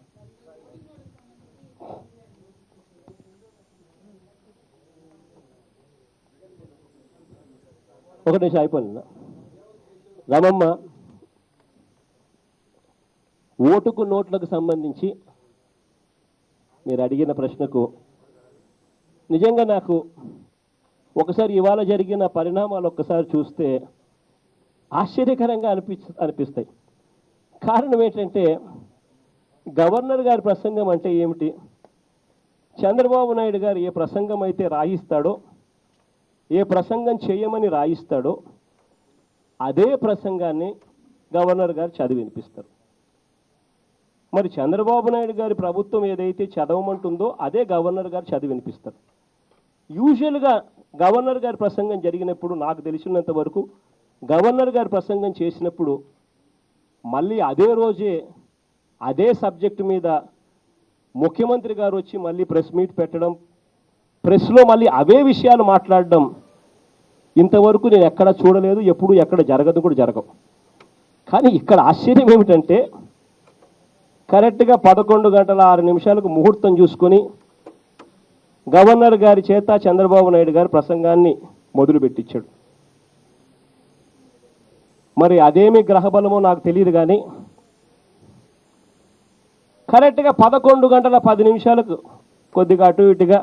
ఒక నిమిషం అయిపోయింది. రమమ్మ, ఓటుకు నోట్లకు సంబంధించి మీరు అడిగిన ప్రశ్నకు నిజంగా నాకు ఒకసారి ఇవాళ జరిగిన పరిణామాలు ఒక్కసారి చూస్తే ఆశ్చర్యకరంగా అనిపిస్తాయి. కారణం ఏంటంటే గవర్నర్ గారి ప్రసంగం అంటే ఏమిటి? చంద్రబాబు నాయుడు గారు ఏ ప్రసంగం అయితే రాయిస్తాడో, ఏ ప్రసంగం చేయమని రాయిస్తాడో అదే ప్రసంగాన్ని గవర్నర్ గారు చదివి వినిపిస్తారు. మరి చంద్రబాబు నాయుడు గారి ప్రభుత్వం ఏదైతే చదవమంటుందో అదే గవర్నర్ గారు చదివి వినిపిస్తారు. యూజువల్గా గవర్నర్ గారి ప్రసంగం జరిగినప్పుడు నాకు తెలిసినంత వరకు గవర్నర్ గారి ప్రసంగం చేసినప్పుడు మళ్ళీ అదే రోజే అదే సబ్జెక్టు మీద ముఖ్యమంత్రి గారు వచ్చి మళ్ళీ ప్రెస్ మీట్ పెట్టడం, ప్రెస్లో మళ్ళీ అవే విషయాలు మాట్లాడడం ఇంతవరకు నేను ఎక్కడ చూడలేదు. ఎప్పుడు ఎక్కడ జరగదు కూడా జరగవు. కానీ ఇక్కడ ఆశ్చర్యం ఏమిటంటే కరెక్ట్గా 11:06 ముహూర్తం చూసుకొని గవర్నర్ గారి చేత చంద్రబాబు నాయుడు గారి ప్రసంగాన్ని మొదలుపెట్టించాడు. మరి అదేమి గ్రహబలమో నాకు తెలియదు. కానీ కరెక్ట్గా 11:10 కొద్దిగా అటు ఇటుగా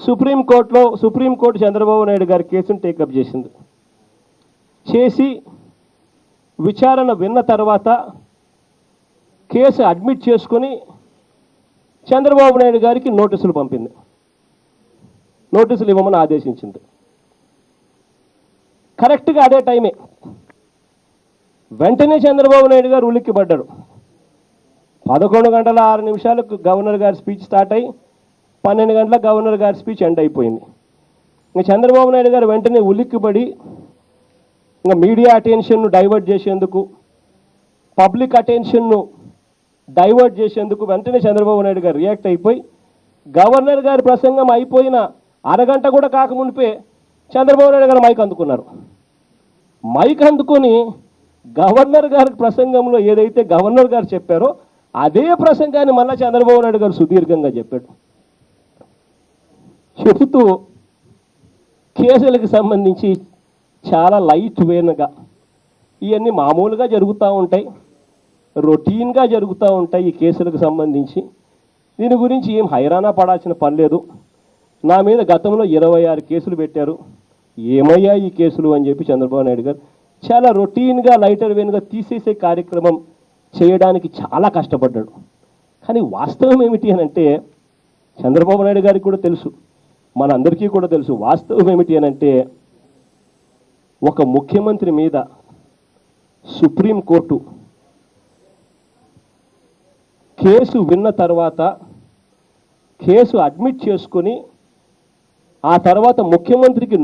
సుప్రీంకోర్టు చంద్రబాబు నాయుడు గారి కేసును టేకప్ చేసింది. చేసి విచారణ విన్న తర్వాత కేసు అడ్మిట్ చేసుకొని చంద్రబాబు నాయుడు గారికి నోటీసులు పంపింది. నోటీసులు ఇవ్వమని ఆదేశించింది. కరెక్ట్గా అదే టైమే వెంటనే చంద్రబాబు నాయుడు గారు ఉలిక్కిపడ్డాడు. 11:06 గవర్నర్ గారి స్పీచ్ స్టార్ట్ అయ్యి 12 గంటలకు గవర్నర్ గారి స్పీచ్ ఎండ్ అయిపోయింది. ఇంకా చంద్రబాబు నాయుడు గారు వెంటనే ఉలిక్కిపడి ఇంకా మీడియా అటెన్షన్ను డైవర్ట్ చేసేందుకు, పబ్లిక్ అటెన్షన్ను డైవర్ట్ చేసేందుకు వెంటనే చంద్రబాబు నాయుడు గారు రియాక్ట్ అయిపోయి గవర్నర్ గారి ప్రసంగం అయిపోయిన అరగంట కూడా కాకమునిపే చంద్రబాబు నాయుడు గారు మైక్ అందుకున్నారు. మైక్ అందుకొని గవర్నర్ గారి ప్రసంగంలో ఏదైతే గవర్నర్ గారు చెప్పారో అదే ప్రసంగాన్ని మళ్ళీ చంద్రబాబు నాయుడు గారు సుదీర్ఘంగా చెప్పాడు. చెబుతూ కేసులకు సంబంధించి చాలా లైట్ వేనగా ఇవన్నీ మామూలుగా జరుగుతూ ఉంటాయి, రొటీన్గా జరుగుతూ ఉంటాయి ఈ కేసులకు సంబంధించి. దీని గురించి ఏం హైరానా పడాల్సిన పని లేదు. నా మీద గతంలో 26 కేసులు పెట్టారు, ఏమయ్యా ఈ కేసులు అని చెప్పి చంద్రబాబు నాయుడు గారు చాలా రొటీన్గా లైటర్ వేనుగా తీసేసే కార్యక్రమం చేయడానికి చాలా కష్టపడ్డాడు. కానీ వాస్తవం ఏమిటి అని అంటే చంద్రబాబు నాయుడు గారికి కూడా తెలుసు, మనందరికీ కూడా తెలుసు. వాస్తవం ఏమిటి అని అంటే ఒక ముఖ్యమంత్రి మీద సుప్రీంకోర్టు కేసు విన్న తర్వాత కేసు అడ్మిట్ చేసుకొని ఆ తర్వాత ముఖ్యమంత్రికి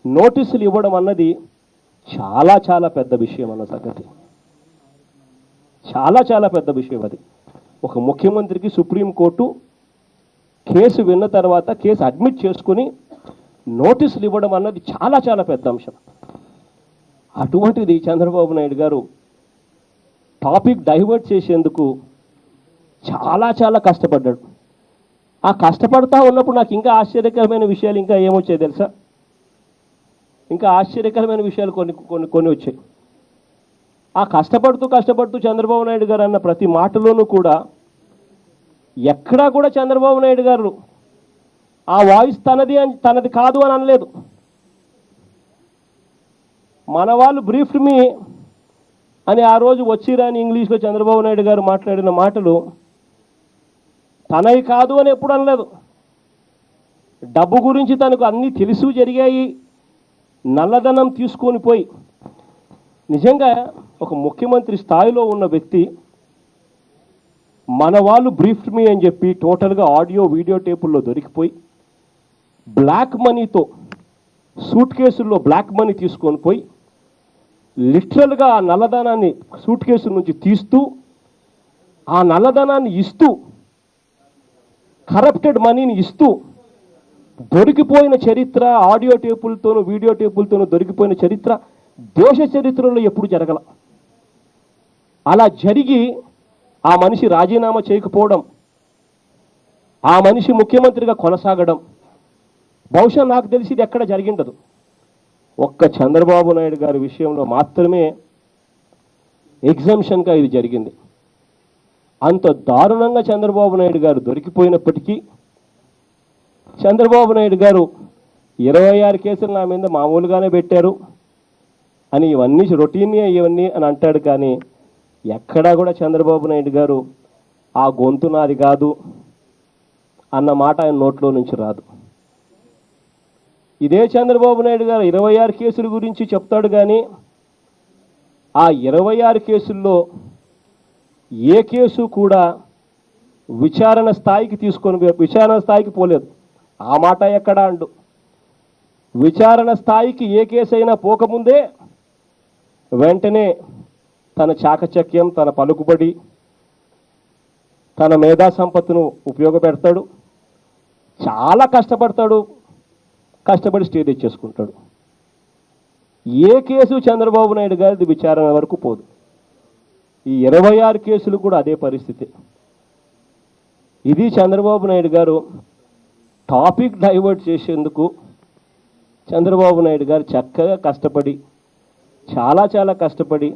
నోటీసులు ఇవ్వడం అన్నది చాలా చాలా పెద్ద విషయం అన్న సంగతి. చాలా చాలా పెద్ద విషయం అది. ఒక ముఖ్యమంత్రికి సుప్రీంకోర్టు కేసు విన్న తర్వాత కేసు అడ్మిట్ చేసుకొని నోటీసులు ఇవ్వడం అన్నది చాలా చాలా పెద్ద అంశం. అటువంటిది చంద్రబాబు నాయుడు గారు టాపిక్ డైవర్ట్ చేసేందుకు చాలా చాలా కష్టపడ్డాడు. ఆ కష్టపడతా ఉన్నప్పుడు నాకు ఇంకా ఆశ్చర్యకరమైన విషయాలు ఇంకా ఏమొచ్చాయి తెలుసా? ఇంకా ఆశ్చర్యకరమైన విషయాలు కొన్ని వచ్చాయి. ఆ కష్టపడుతూ చంద్రబాబు నాయుడు గారు అన్న ప్రతి మాటలోనూ కూడా ఎక్కడా కూడా చంద్రబాబు నాయుడు గారు ఆ వాయిస్ తనది కాదు అని అనలేదు. మన వాళ్ళు బ్రీఫ్డ్ మీ అని ఆ రోజు వచ్చిరాని ఇంగ్లీష్లో చంద్రబాబు నాయుడు గారు మాట్లాడిన మాటలు తనవి కాదు అని ఎప్పుడు అనలేదు. డబ్బు గురించి తనకు అన్నీ తెలుసు, జరిగాయి, నల్లధనం తీసుకొని పోయి నిజంగా ఒక ముఖ్యమంత్రి స్థాయిలో ఉన్న వ్యక్తి మన వాళ్ళు బ్రీఫ్డ్ మీ అని చెప్పి టోటల్గా ఆడియో వీడియో టేపుల్లో దొరికిపోయి బ్లాక్ మనీతో సూట్ కేసుల్లో బ్లాక్ మనీ తీసుకొని పోయి లిటరల్గా ఆ నల్లధనాన్ని సూట్ కేసుల నుంచి తీస్తూ ఆ నల్లధనాన్ని ఇస్తూ కరప్టెడ్ మనీని ఇస్తూ దొరికిపోయిన చరిత్ర ఆడియో టేపులతోనూ వీడియో టేపులతోనూ దొరికిపోయిన చరిత్ర దేశ చరిత్రలో ఎప్పుడు జరగల. అలా జరిగి ఆ మనిషి రాజీనామా చేయకపోవడం, ఆ మనిషి ముఖ్యమంత్రిగా కొనసాగడం బహుశా నాకు తెలిసి ఇది ఎక్కడ జరిగిండదు. ఒక్క చంద్రబాబు నాయుడు గారి విషయంలో మాత్రమే ఎగ్జంప్షన్గా ఇది జరిగింది. అంత దారుణంగా చంద్రబాబు నాయుడు గారు దొరికిపోయినప్పటికీ చంద్రబాబు నాయుడు గారు 26 కేసులు నా మీద మామూలుగానే పెట్టారు అని ఇవన్నీ రొటీన్గా ఇవన్నీ అని అంటాడు. కానీ ఎక్కడా కూడా చంద్రబాబు నాయుడు గారు ఆ గొంతు నాది కాదు అన్న మాట ఆయన నోట్లో నుంచి రాదు. ఇదే చంద్రబాబు నాయుడు గారు 26 కేసుల గురించి చెప్తాడు, కానీ ఆ 26 కేసుల్లో ఏ కేసు కూడా విచారణ స్థాయికి పోలేదు. ఆ మాట ఎక్కడా అండు. విచారణ స్థాయికి ఏ కేసు అయినా పోకముందే వెంటనే తన చాకచక్యం, తన పలుకుబడి, తన మేధా సంపత్తును ఉపయోగపెడతాడు. చాలా కష్టపడి స్టే తెచ్చేసుకుంటాడు. ఏ కేసు చంద్రబాబు నాయుడు గారిది విచారణ వరకు పోదు. ఈ 26 కేసులు కూడా అదే పరిస్థితి. ఇది చంద్రబాబు నాయుడు గారు టాపిక్ డైవర్ట్ చేసేందుకు చంద్రబాబు నాయుడు గారు చక్కగా కష్టపడి చాలా కష్టపడి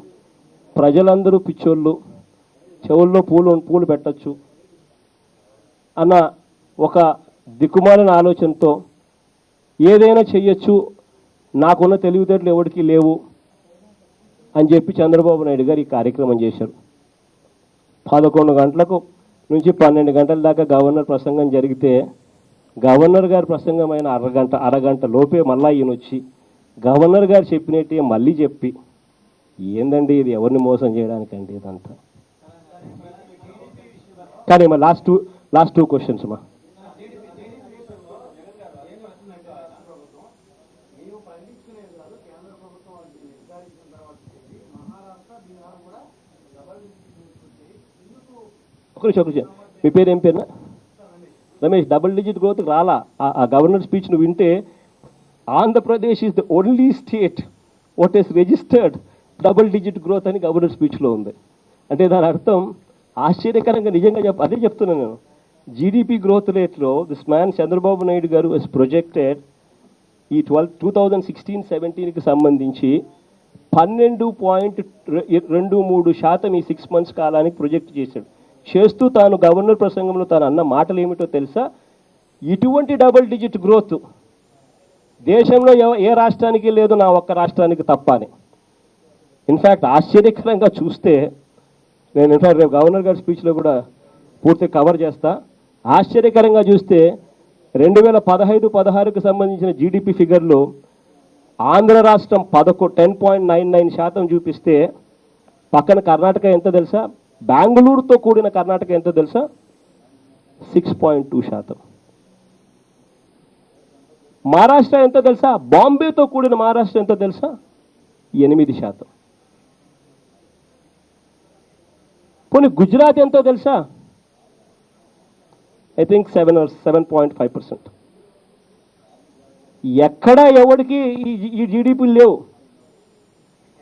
ప్రజలందరూ పిచ్చోళ్ళు, చెవుల్లో పూలు పెట్టచ్చు అన్న ఒక దిక్కుమాలిన ఆలోచనతో ఏదైనా చెయ్యొచ్చు, నాకున్న తెలివితేటలు ఎవరికి లేవు అని చెప్పి చంద్రబాబు నాయుడు గారు ఈ కార్యక్రమం చేశారు. 11 గంటలకు నుంచి 12 గంటల దాకా గవర్నర్ ప్రసంగం జరిగితే గవర్నర్ గారి ప్రసంగం అయిన అరగంట లోపే మళ్ళా ఈయన వచ్చి గవర్నర్ గారు చెప్పినట్టే మళ్ళీ చెప్పి, ఏందండి ఇది, ఎవరిని మోసం చేయడానికండి ఇదంతా. కానీ మా లాస్ట్ టూ క్వశ్చన్స్ మా. ఒకరి మీ పేరు ఏం పేరునా? రమేష్. డబుల్ డిజిట్ గ్రోత్ రాలా. ఆ గవర్నర్ స్పీచ్ నువ్వు వింటే Andhra Pradesh is the only state what is registered double digit growth అని గవర్నర్ స్పీచ్లో ఉంది. అంటే దాని అర్థం ఆశ్చర్యకరంగా నిజంగా అదే చెప్తున్నాను నేను. జీడిపి గ్రోత్ రేట్లో దిస్ మ్యాన్ చంద్రబాబు నాయుడు గారు ఇస్ ప్రొజెక్టెడ్ ఈ 2016-17కి సంబంధించి 12.23% ఈ 6 months కాలానికి ప్రొజెక్ట్ చేస్తూ తాను గవర్నర్ ప్రసంగంలో తాను అన్న మాటలు ఏమిటో తెలుసా? ఇటువంటి డబుల్ డిజిట్ గ్రోత్ దేశంలో ఏ రాష్ట్రానికి లేదు, నా ఒక్క రాష్ట్రానికి తప్ప అని. ఇన్ఫ్యాక్ట్ ఆశ్చర్యకరంగా చూస్తే, నేను ఇన్ఫ్యాక్ట్ రేపు గవర్నర్ గారి స్పీచ్లో కూడా పూర్తిగా కవర్ చేస్తా. ఆశ్చర్యకరంగా చూస్తే 2015-16కి సంబంధించిన జీడిపి ఫిగర్లు ఆంధ్ర రాష్ట్రం 10.99% చూపిస్తే పక్కన కర్ణాటక ఎంత తెలుసా? బెంగళూరుతో కూడిన కర్ణాటక ఎంత తెలుసా? 6.2%. మహారాష్ట్ర ఎంత తెలుసా? బాంబేతో కూడిన మహారాష్ట్ర ఎంత తెలుసా? 8%. పోనీ గుజరాత్ ఎంతో తెలుసా? I think 7.5%. ఎక్కడా ఎవరికి ఈ జీడిపిలు లేవు.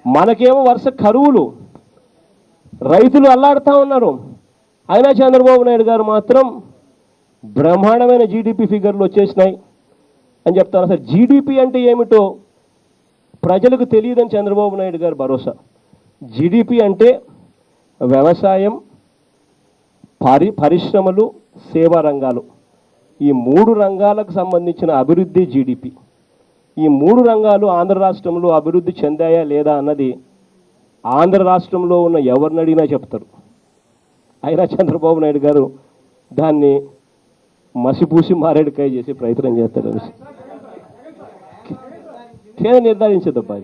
మనకేమో వరుస కరువులు, రైతులు అల్లాడుతూ ఉన్నారు. అయినా చంద్రబాబు నాయుడు గారు మాత్రం బ్రహ్మాండమైన జీడిపి ఫిగర్లు వచ్చేసినాయి అని చెప్తారు. అసలు జీడిపి అంటే ఏమిటో ప్రజలకు తెలియదని చంద్రబాబు నాయుడు గారు భరోసా. జీడిపి అంటే వ్యవసాయం, పరిశ్రమలు, సేవా రంగాలు, ఈ 3 రంగాలకు సంబంధించిన అభివృద్ధి జీడిపి. ఈ 3 రంగాలు ఆంధ్ర రాష్ట్రంలో అభివృద్ధి చెందాయా లేదా అన్నది ఆంధ్ర రాష్ట్రంలో ఉన్న ఎవరిని అడిగినా చెప్తారు. అయినా చంద్రబాబు నాయుడు గారు దాన్ని మసిపూసి మారేడుకాయ చేసే ప్రయత్నం చేస్తారు. కేంద్రం నిర్ధారించదు అబ్బా,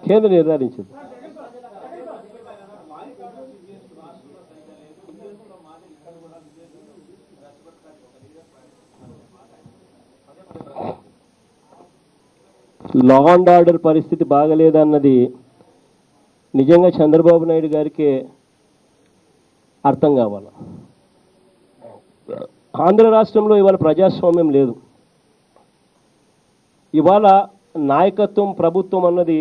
కేంద్రం నిర్ధారించదు. లా అండ్ ఆర్డర్ పరిస్థితి బాగలేదన్నది నిజంగా చంద్రబాబు నాయుడు గారికి అర్థం కావాలి. ఆంధ్ర రాష్ట్రంలో ఇవాళ ప్రజాస్వామ్యం లేదు. ఇవాళ నాయకత్వం, ప్రభుత్వం అన్నది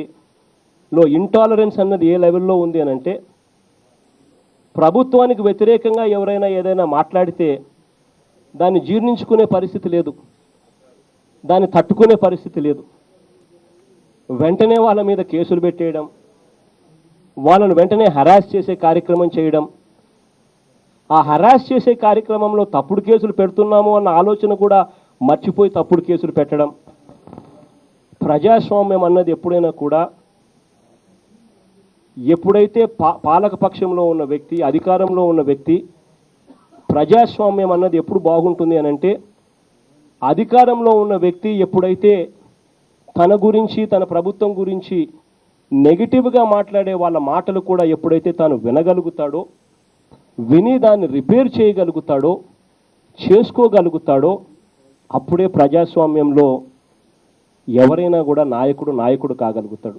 ఇంటాలరెన్స్ అన్నది ఏ లెవెల్లో ఉంది అని అంటే, ప్రభుత్వానికి వ్యతిరేకంగా ఎవరైనా ఏదైనా మాట్లాడితే దాన్ని జీర్ణించుకునే పరిస్థితి లేదు, దాన్ని తట్టుకునే పరిస్థితి లేదు. వెంటనే వాళ్ళ మీద కేసులు పెట్టేయడం, వాళ్ళను వెంటనే హరాస్ చేసే కార్యక్రమం చేయడం, ఆ హరాస్ చేసే కార్యక్రమంలో తప్పుడు కేసులు పెడుతున్నాము అన్న ఆలోచన కూడా మర్చిపోయి తప్పుడు కేసులు పెట్టడం. ప్రజాస్వామ్యం అన్నది ఎప్పుడైనా కూడా, ఎప్పుడైతే పాలక పక్షంలో ఉన్న వ్యక్తి, అధికారంలో ఉన్న వ్యక్తి, ప్రజాస్వామ్యం అన్నది ఎప్పుడు బాగుంటుంది అని అంటే, అధికారంలో ఉన్న వ్యక్తి ఎప్పుడైతే తన గురించి, తన ప్రభుత్వం గురించి నెగిటివ్గా మాట్లాడే వాళ్ళ మాటలు కూడా ఎప్పుడైతే తాను వినగలుగుతాడో, విని దాన్ని రిపేర్ చేయగలుగుతాడో, చేసుకోగలుగుతాడో, అప్పుడే ప్రజాస్వామ్యంలో ఎవరైనా కూడా నాయకుడు కాగలుగుతాడు.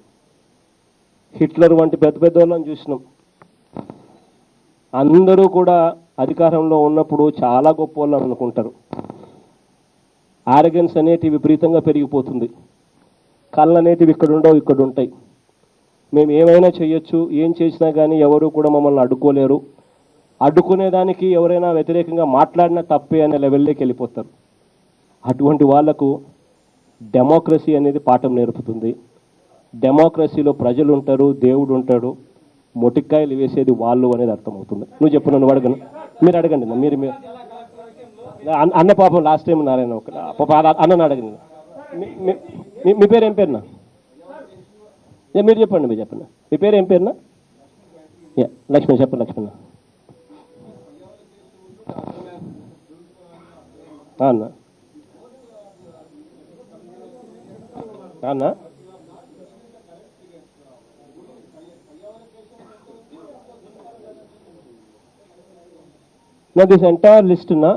హిట్లర్ వంటి పెద్ద పెద్ద వాళ్ళని చూసినాం. అందరూ కూడా అధికారంలో ఉన్నప్పుడు చాలా గొప్ప వాళ్ళు అనుకుంటారు. ఆరగెన్స్ అనేటివి విపరీతంగా పెరిగిపోతుంది. కళ్ళు అనేటివి ఇక్కడ ఉండవు, ఇక్కడ ఉంటాయి. మేము ఏమైనా చేయొచ్చు, ఏం చేసినా కానీ ఎవరు కూడా మమ్మల్ని అడ్డుకోలేరు, అడ్డుకునేదానికి ఎవరైనా వ్యతిరేకంగా మాట్లాడినా తప్పే అనే లెవెల్లోకి వెళ్ళిపోతారు. అటువంటి వాళ్లకు డెమోక్రసీ అనేది పాఠం నేర్పుతుంది. డెమోక్రసీలో ప్రజలు ఉంటారు, దేవుడు ఉంటాడు, మొటిక్కాయలు వేసేది వాళ్ళు అనేది అర్థమవుతుంది. నువ్వు చెప్పు, నన్ను అడగను, మీరు అడగండి. మీరు అన్న పాపం లాస్ట్ టైం నారాయణ అన్నను అడగండి. మీ పేరు ఏం పేరునా? మీరు చెప్పండి, మీరు చెప్పండి. మీ పేరు ఏం పేరునా? లక్ష్మణ్ చెప్పండి. లక్ష్మణ్ అన్న అన్న నా దిస్ ఎంటైర్ లిస్ట్ నా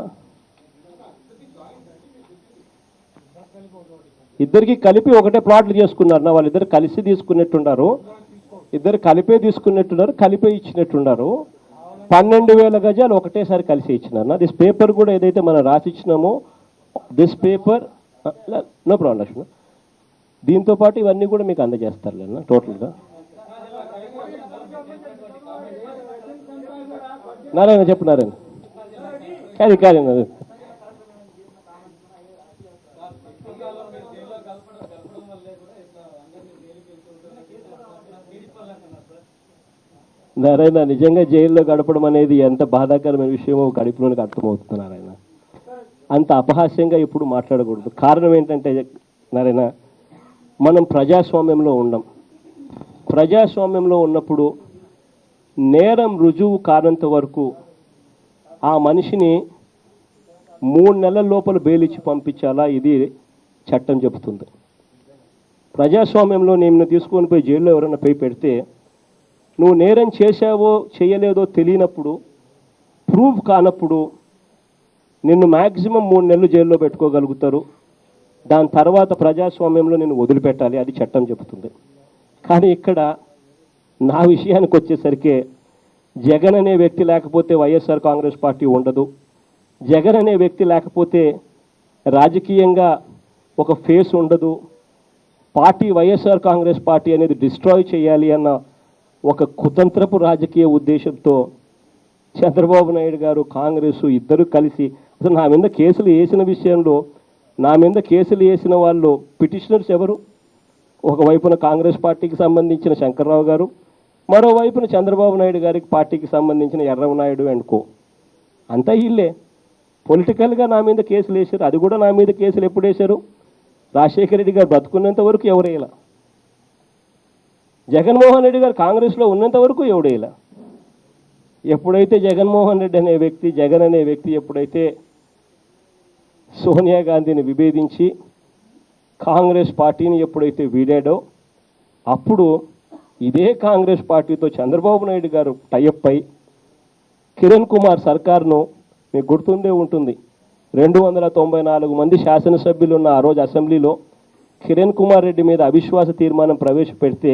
ఇద్దరికి కలిపి ఒకటే ప్లాట్లు చేసుకున్నారు. నా వాళ్ళిద్దరు కలిసి తీసుకున్నట్టున్నారు, ఇద్దరు కలిపే తీసుకున్నట్టున్నారు, కలిపే ఇచ్చినట్టున్నారు. 12,000 గజాలు ఒకటేసారి కలిసి ఇచ్చినారు. దిస్ పేపర్ కూడా ఏదైతే మనం రాసిచ్చినామో, this paper no problem Lakshman, దీంతో పాటు ఇవన్నీ కూడా మీకు అందజేస్తారు లేదా టోటల్గా. నారాయణ చెప్పు, నారాయణ కానీ నారాయణ నిజంగా జైల్లో గడపడం అనేది ఎంత బాధాకరమైన విషయమో కడుపులోనికి అర్థమవుతుంది నారాయణ. అంత అపహాస్యంగా ఎప్పుడు మాట్లాడకూడదు. కారణం ఏంటంటే నారాయణ, మనం ప్రజాస్వామ్యంలో ఉండం. ప్రజాస్వామ్యంలో ఉన్నప్పుడు నేరం రుజువు కానంత వరకు ఆ మనిషిని 3 నెలల లోపల బెయిలిచ్చి పంపించాలా, ఇది చట్టం చెబుతుంది. ప్రజాస్వామ్యంలో నేను తీసుకొని పోయి జైల్లో ఎవరైనా పెడితే, నువ్వు నేరం చేశావో చేయలేదో తెలియనప్పుడు, ప్రూవ్ కానప్పుడు నిన్ను మ్యాక్సిమం 3 నెలలు జైల్లో పెట్టుకోగలుగుతారు, దాని తర్వాత ప్రజాస్వామ్యంలో నిన్ను వదిలిపెట్టాలి, అది చట్టం చెబుతుంది. కానీ ఇక్కడ నా విషయానికి వచ్చేసరికి జగన్ అనే వ్యక్తి లేకపోతే వైఎస్ఆర్ కాంగ్రెస్ పార్టీ ఉండదు, జగన్ అనే వ్యక్తి లేకపోతే రాజకీయంగా ఒక ఫేస్ ఉండదు, పార్టీ వైఎస్ఆర్ కాంగ్రెస్ పార్టీ అనేది డిస్ట్రాయ్ చేయాలి అన్న ఒక కుతంత్రపు రాజకీయ ఉద్దేశంతో చంద్రబాబు నాయుడు గారు కాంగ్రెస్ ఇద్దరు కలిసి అసలు నా మీద కేసులు వేసిన విషయంలో నా మీద కేసులు వేసిన వాళ్ళు పిటిషనర్స్ ఎవరు? ఒకవైపున కాంగ్రెస్ పార్టీకి సంబంధించిన శంకర్రావు గారు, మరోవైపున చంద్రబాబు నాయుడు గారికి పార్టీకి సంబంధించిన ఎర్రమనాయుడు అండ్ కో. అంతా ఇల్లే పొలిటికల్గా నా మీద కేసులు వేశారు. అది కూడా నా మీద కేసులు ఎప్పుడు వేశారు? రాజశేఖర రెడ్డి గారు బతుకున్నంత వరకు ఎవరేలా, జగన్మోహన్ రెడ్డి గారు కాంగ్రెస్లో ఉన్నంత వరకు ఎవడేలా. ఎప్పుడైతే జగన్మోహన్ రెడ్డి అనే వ్యక్తి, జగన్ అనే వ్యక్తి ఎప్పుడైతే సోనియా గాంధీని విభేదించి కాంగ్రెస్ పార్టీని ఎప్పుడైతే వీడాడో అప్పుడు ఇదే కాంగ్రెస్ పార్టీతో చంద్రబాబు నాయుడు గారు టైఅప్ అయి కిరణ్ కుమార్ సర్కార్ను, మీకు గుర్తుండే ఉంటుంది, 294 మంది శాసనసభ్యులు ఉన్న ఆ రోజు అసెంబ్లీలో కిరణ్ కుమార్ రెడ్డి మీద అవిశ్వాస తీర్మానం ప్రవేశపెడితే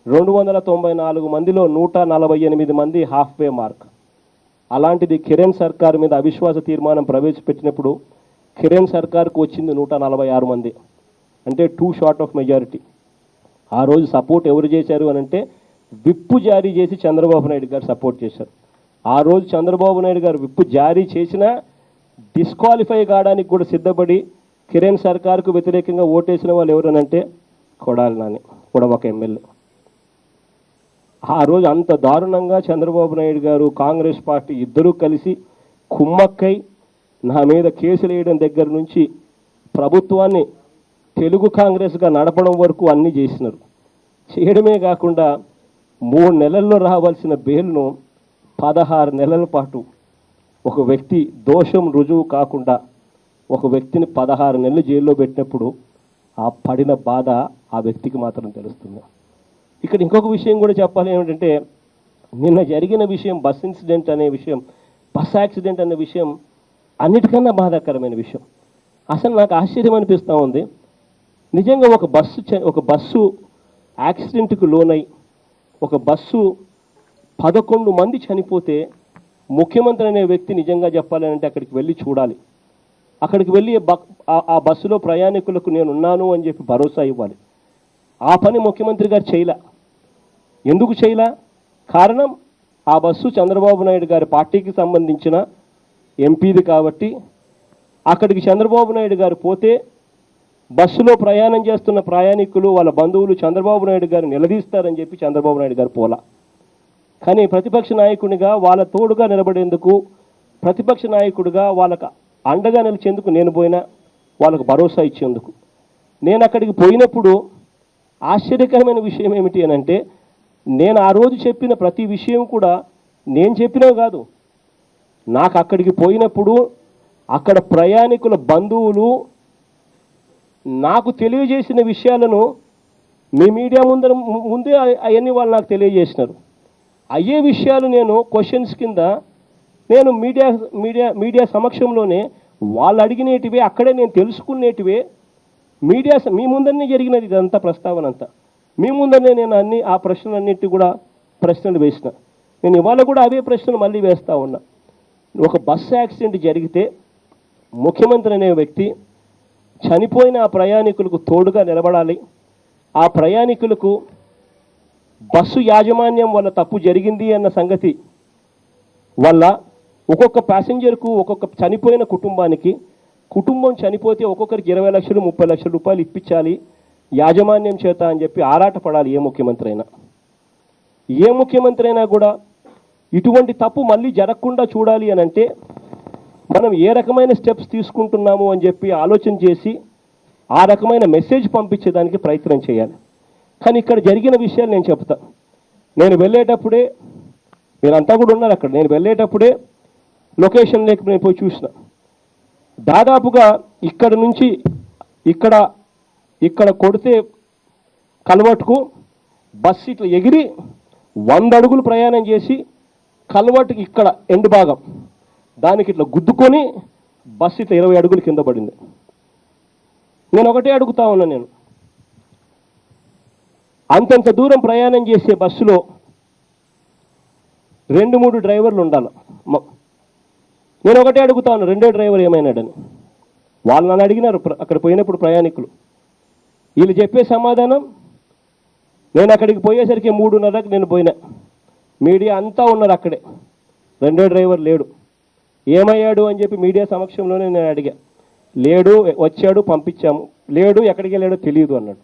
294 మందిలో 148 మంది హాఫ్ వే మార్క్. అలాంటిది కిరణ్ సర్కార్ మీద అవిశ్వాస తీర్మానం ప్రవేశపెట్టినప్పుడు కిరణ్ సర్కార్కు వచ్చింది 146 మంది, అంటే 2 షార్ట్ ఆఫ్ మెజారిటీ. ఆ రోజు సపోర్ట్ ఎవరు చేశారు అని అంటే విప్పు జారీ చేసి చంద్రబాబు నాయుడు గారు సపోర్ట్ చేశారు. ఆ రోజు చంద్రబాబు నాయుడు గారు విప్పు జారీ చేసినా డిస్క్వాలిఫై కావడానికి కూడా సిద్ధపడి కిరణ్ సర్కార్కు వ్యతిరేకంగా ఓటేసిన వాళ్ళు ఎవరనంటే కొడాలి నాని కూడా ఒక ఎమ్మెల్యే. ఆ రోజు అంత దారుణంగా చంద్రబాబు నాయుడు గారు కాంగ్రెస్ పార్టీ ఇద్దరూ కలిసి కుమ్మక్కై నా మీద కేసులు వేయడం దగ్గర నుంచి ప్రభుత్వాన్ని తెలుగు కాంగ్రెస్గా నడపడం వరకు అన్నీ చేసినారు. చేయడమే కాకుండా 3 నెలల్లో రావాల్సిన బెయిల్ను 16 నెలల పాటు ఒక వ్యక్తి దోషం రుజువు కాకుండా ఒక వ్యక్తిని 16 నెలలు జైల్లో పెట్టినప్పుడు ఆ పడిన బాధ ఆ వ్యక్తికి మాత్రం తెలుస్తుంది. ఇక్కడ ఇంకొక విషయం కూడా చెప్పాలి ఏమిటంటే, నిన్న జరిగిన విషయం బస్ ఇన్సిడెంట్ అనే విషయం, బస్ యాక్సిడెంట్ అనే విషయం అన్నిటికన్నా బాధాకరమైన విషయం. అసలు నాకు ఆశ్చర్యం అనిపిస్తూ ఉంది, నిజంగా ఒక బస్సు యాక్సిడెంట్కు లోనై ఒక బస్సు 11 మంది చనిపోతే ముఖ్యమంత్రి అనే వ్యక్తి నిజంగా చెప్పాలంటే అక్కడికి వెళ్ళి చూడాలి, అక్కడికి వెళ్ళి ఆ బస్సులో ప్రయాణికులకు నేనున్నాను అని చెప్పి భరోసా ఇవ్వాలి. ఆ పని ముఖ్యమంత్రి గారు చేయలే. ఎందుకు చేయలే? కారణం ఆ బస్సు చంద్రబాబు నాయుడు గారి పార్టీకి సంబంధించిన ఎంపీది కాబట్టి అక్కడికి చంద్రబాబు నాయుడు గారు పోతే బస్సులో ప్రయాణం చేస్తున్న ప్రయాణికులు వాళ్ళ బంధువులు చంద్రబాబు నాయుడు గారు నిలదీస్తారని చెప్పి చంద్రబాబు నాయుడు గారు పోలా. కానీ ప్రతిపక్ష నాయకునిగా వాళ్ళ తోడుగా నిలబడేందుకు, ప్రతిపక్ష నాయకుడిగా వాళ్ళకు అండగా నిలిచేందుకు నేను పోయినా, వాళ్ళకు భరోసా ఇచ్చేందుకు. నేను అక్కడికి పోయినప్పుడు ఆశ్చర్యకరమైన విషయం ఏమిటి అని అంటే, నేను ఆ రోజు చెప్పిన ప్రతి విషయం కూడా నేను చెప్పినవి కాదు. నాకు అక్కడికి పోయినప్పుడు అక్కడ ప్రయాణికుల బంధువులు నాకు తెలియజేసిన విషయాలను మీ మీడియా ముందే అవన్నీ వాళ్ళు నాకు తెలియజేసినారు. అయ్యే విషయాలు నేను క్వశ్చన్స్ కింద నేను మీడియా సమక్షంలోనే వాళ్ళు అడిగినేటివే అక్కడే నేను తెలుసుకునేటివే మీ ముందరనే జరిగినది. ఇదంతా ప్రస్తావన అంతా మీ ముందరనే నేను ఆ ప్రశ్నలన్నిటి కూడా ప్రశ్నలు వేసిన. నేను ఇవాళ కూడా అవే ప్రశ్నలు మళ్ళీ వేస్తూ ఉన్నా. ఒక బస్సు యాక్సిడెంట్ జరిగితే ముఖ్యమంత్రి అనే వ్యక్తి చనిపోయిన ఆ ప్రయాణికులకు తోడుగా నిలబడాలి. ఆ ప్రయాణికులకు బస్సు యాజమాన్యం వల్ల తప్పు జరిగింది అన్న సంగతి వల్ల ఒక్కొక్క ప్యాసింజర్కు, ఒక్కొక్క చనిపోయిన కుటుంబం చనిపోతే ఒక్కొక్కరికి 20 లక్షలు 30 లక్షల రూపాయలు ఇప్పించాలి యాజమాన్యం చేత అని చెప్పి ఆరాటపడాలి ఏ ముఖ్యమంత్రి అయినా కూడా. ఇటువంటి తప్పు మళ్ళీ జరగకుండా చూడాలి అని అంటే మనం ఏ రకమైన స్టెప్స్ తీసుకుంటున్నాము అని చెప్పి ఆలోచన చేసి ఆ రకమైన మెసేజ్ పంపించేదానికి ప్రయత్నం చేయాలి. కానీ ఇక్కడ జరిగిన విషయాలు నేను చెప్తా. నేను వెళ్ళేటప్పుడే, మీరంతా కూడా ఉన్నారు అక్కడ, నేను వెళ్ళేటప్పుడే లొకేషన్ లేక నేను పోయి చూసిన. దాదాపుగా ఇక్కడ నుంచి ఇక్కడ కొడితే కల్వర్ట్కు బస్సు ఇట్లా ఎగిరి 100 అడుగులు ప్రయాణం చేసి కల్వర్ట్కి ఇక్కడ ఎండ్ భాగం దానికి ఇట్లా గుద్దుకొని బస్సు ఇట్లా 20 అడుగులు కింద పడింది. నేను ఒకటే అడుగుతా ఉన్నా, నేను అంతంత దూరం ప్రయాణం చేసే బస్సులో 2-3 డ్రైవర్లు ఉండాలి. నేను ఒకటే అడుగుతా ఉన్నా, రెండో డ్రైవర్ ఏమైనాడని. వాళ్ళు నన్ను అడిగినారు అక్కడ పోయినప్పుడు ప్రయాణికులు. వీళ్ళు చెప్పే సమాధానం, నేను అక్కడికి పోయేసరికి 3:30కి నేను పోయినా, మీడియా అంతా ఉన్నారు అక్కడే, రెండో డ్రైవర్ లేడు. ఏమయ్యాడు అని చెప్పి మీడియా సమక్షంలోనే నేను అడిగా. లేడు, వచ్చాడు, పంపించాము. లేడు, ఎక్కడికి వెళ్ళాడో తెలియదు అన్నాడు.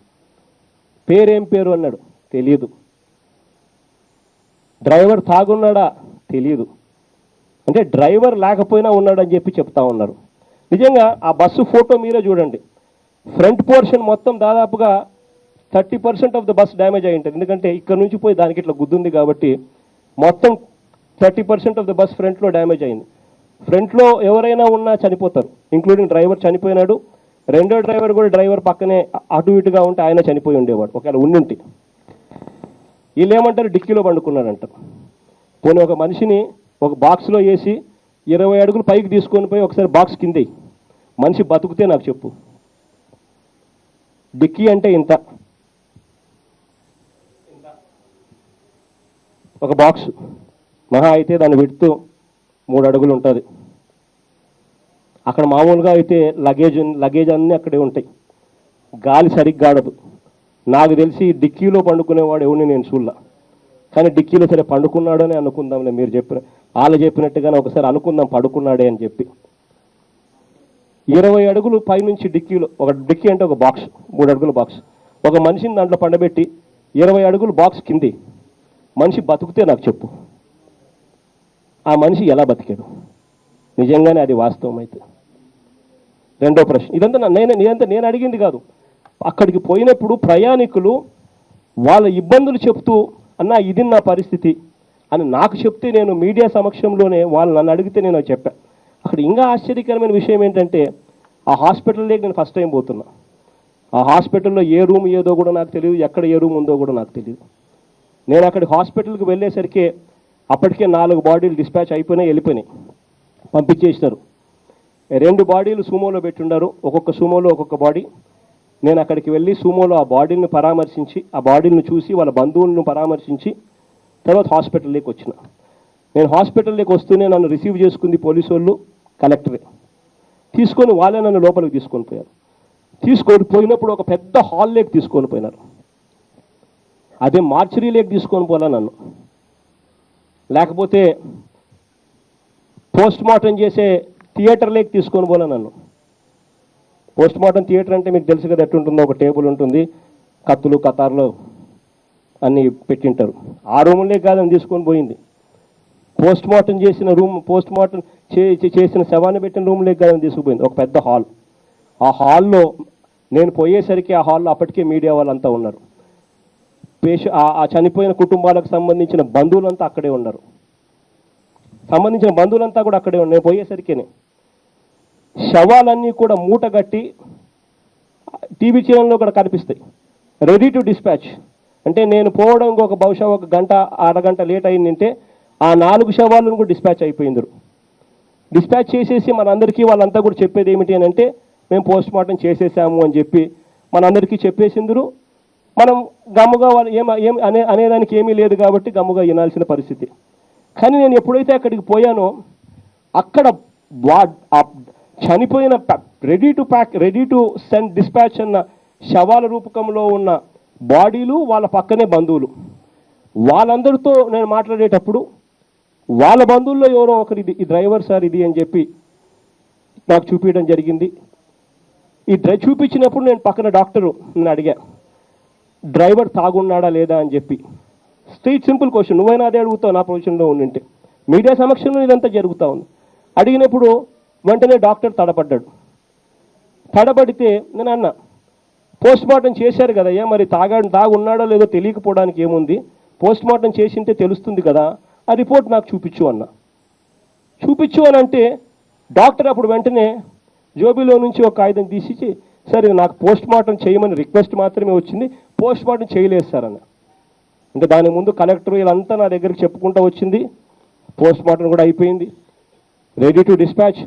పేరేం పేరు అన్నాడు, తెలియదు. డ్రైవర్ తాగున్నాడా, తెలియదు. అంటే డ్రైవర్ లేకపోయినా ఉన్నాడని చెప్పి చెప్తా ఉన్నారు. నిజంగా ఆ బస్సు ఫోటో మీరే చూడండి. ఫ్రంట్ పోర్షన్ మొత్తం దాదాపుగా 30% ఆఫ్ ద బస్ డ్యామేజ్ అయి ఉంటుంది. ఎందుకంటే ఇక్కడ నుంచి పోయి దానికి ఇట్లా గుద్దుంది కాబట్టి మొత్తం 30% ఆఫ్ ద బస్ ఫ్రంట్లో డ్యామేజ్ అయింది. ఫ్రంట్లో ఎవరైనా ఉన్నా చనిపోతారు, ఇంక్లూడింగ్ డ్రైవర్ చనిపోయినాడు. రెండో డ్రైవర్ కూడా డ్రైవర్ పక్కనే అటు ఇటుగా ఉంటే ఆయన చనిపోయి ఉండేవాడు ఒకవేళ ఉండుంటే. వీళ్ళు ఏమంటారు, డిక్కీలో పండుకున్నాడంటారు. పోనీ ఒక మనిషిని ఒక బాక్స్లో వేసి 20 అడుగులు పైకి తీసుకొని పోయి ఒకసారి బాక్స్ కింద మనిషి బతుకుతే నాకు చెప్పు. డిక్కీ అంటే ఇంత, ఒక బాక్స్ మహా అయితే దాన్ని విడుతూ 3 అడుగులు ఉంటుంది. అక్కడ మామూలుగా అయితే లగేజ్ అన్నీ అక్కడే ఉంటాయి, గాలి సరిగ్గా ఆడదు. నాకు తెలిసి డిక్కీలో పండుకునేవాడు ఎవరిని నేను చూడలా. కానీ డిక్కీలో సరే పండుకున్నాడని అనుకుందాంలే, మీరు వాళ్ళు చెప్పినట్టుగానే ఒకసారి అనుకుందాం పడుకున్నాడే అని చెప్పి. 20 అడుగులు పైనుంచి డిక్కీలో, ఒక డిక్కీ అంటే ఒక బాక్స్, 3 అడుగుల బాక్స్, ఒక మనిషిని దాంట్లో పండబెట్టి 20 అడుగులు బాక్స్ కింది మనిషి బతుకుతే నాకు చెప్పు, ఆ మనిషి ఎలా బతికాడు? నిజంగానే అది వాస్తవం అయితే. రెండో ప్రశ్న, ఇదంతా నేను అడిగింది కాదు. అక్కడికి పోయినప్పుడు ప్రయాణికులు వాళ్ళ ఇబ్బందులు చెప్తూ, అన్నా ఇది నా పరిస్థితి అని నాకు చెప్తే, నేను మీడియా సమక్షంలోనే వాళ్ళు నన్ను అడిగితే నేను చెప్పాను. అక్కడ ఇంకా ఆశ్చర్యకరమైన విషయం ఏంటంటే, ఆ హాస్పిటల్లోకి నేను ఫస్ట్ టైం పోతున్నా. ఆ హాస్పిటల్లో ఏ రూమ్ ఏదో కూడా నాకు తెలియదు, ఎక్కడ ఏ రూమ్ ఉందో కూడా నాకు తెలియదు. నేను అక్కడికి హాస్పిటల్కి వెళ్ళేసరికి అప్పటికే 4 బాడీలు డిస్పాచ్ అయిపోయినాయి, వెళ్ళిపోయినాయి, పంపించేసినారు. 2 బాడీలు సూమోలో పెట్టుండారు, ఒక్కొక్క సూమోలో ఒక్కొక్క బాడీ. నేను అక్కడికి వెళ్ళి సూమోలో ఆ బాడీలను పరామర్శించి, ఆ బాడీలను చూసి, వాళ్ళ బంధువులను పరామర్శించి తర్వాత హాస్పిటల్లోకి వచ్చిన. నేను హాస్పిటల్లోకి వస్తూనే నన్ను రిసీవ్ చేసుకుంది పోలీసు వాళ్ళు, కలెక్టరే. తీసుకొని వాళ్ళే నన్ను లోపలికి తీసుకొని పోయారు. తీసుకొని పోయినప్పుడు ఒక పెద్ద హాల్లోకి తీసుకొని పోయినారు. అదే మార్చరీలోకి తీసుకొని పోలా నన్ను, లేకపోతే పోస్ట్ మార్టం చేసే థియేటర్లోకి తీసుకొని పోలా నన్ను. పోస్ట్ మార్టం థియేటర్ అంటే మీకు తెలుసు కదా ఎట్టుంటుందో, ఒక టేబుల్ ఉంటుంది, కత్తులు కతార్లు అన్నీ పెట్టింటారు. ఆ రూములే కాదని తీసుకొని పోయింది. పోస్ట్ మార్టం చేసిన రూమ్, పోస్ట్ మార్టం చేసిన శవాన్ని పెట్టిన రూమ్లే కాదని తీసుకుపోయింది, ఒక పెద్ద హాల్. ఆ హాల్లో నేను పోయేసరికి ఆ హాల్లో అప్పటికే మీడియా వాళ్ళంతా ఉన్నారు. ఆ చనిపోయిన కుటుంబాలకు సంబంధించిన బంధువులంతా అక్కడే ఉన్నారు, సంబంధించిన బంధువులంతా కూడా అక్కడే ఉన్నారు. నేను పోయేసరికేనే శవాలన్నీ కూడా మూట కట్టి టీవీ ఛానల్లో కూడా కనిపిస్తాయి, రెడీ టు డిస్పాచ్. అంటే నేను పోవడం ఒక బహుశా 1 గంట అరగంట లేట్ అయిందంటే ఆ 4 శవాలను కూడా డిస్పాచ్ అయిపోయిందరు. డిస్పాచ్ చేసేసి మనందరికీ వాళ్ళంతా కూడా చెప్పేది ఏమిటి అని అంటే, మేము పోస్ట్ మార్టం చేసేసాము అని చెప్పి మనందరికీ చెప్పేసిందరు. మనం గమ్ముగా వాళ్ళు అనేదానికి ఏమీ లేదు కాబట్టి గమ్ముగా వినాల్సిన పరిస్థితి. కానీ నేను ఎప్పుడైతే అక్కడికి పోయానో, అక్కడ చనిపోయిన రెడీ టు సెండ్ డిస్పాచ్ అన్న శవాల రూపకంలో ఉన్న బాడీలు, వాళ్ళ పక్కనే బంధువులు, వాళ్ళందరితో నేను మాట్లాడేటప్పుడు వాళ్ళ బంధువుల్లో ఎవరో ఒకరు ఈ డ్రైవర్ సార్ ఇది అని చెప్పి నాకు చూపించడం జరిగింది. ఈ చూపించినప్పుడు నేను పక్కన డాక్టరు నేను అడిగా, డ్రైవర్ తాగున్నాడా లేదా అని చెప్పి. స్ట్రైట్ సింపుల్ క్వశ్చన్, నువ్వైనా అదే అడుగుతావు నా పొజిషన్లో ఉండింటే. మీడియా సమక్షంలో ఇదంతా జరుగుతూ ఉంది. అడిగినప్పుడు వెంటనే డాక్టర్ తడబడితే నేను అన్నా, పోస్ట్ మార్టం చేశారు కదయ్యా, మరి తాగున్నాడో లేదో తెలియకపోవడానికి ఏముంది, పోస్ట్ మార్టం చేసింటే తెలుస్తుంది కదా, ఆ రిపోర్ట్ నాకు చూపించు అని అంటే డాక్టర్ అప్పుడు వెంటనే జోబీలో నుంచి ఒక కాగితం తీసి, సరే నాకు పోస్ట్ మార్టం చేయమని రిక్వెస్ట్ మాత్రమే వచ్చింది, పోస్ట్ మార్టం చేయలేదు సార్ అన్న. ఇంకా దాని ముందు కలెక్టర్ వీళ్ళంతా నా దగ్గరికి చెప్పుకుంటూ వచ్చింది, పోస్ట్ మార్టం కూడా అయిపోయింది. Ready to dispatch.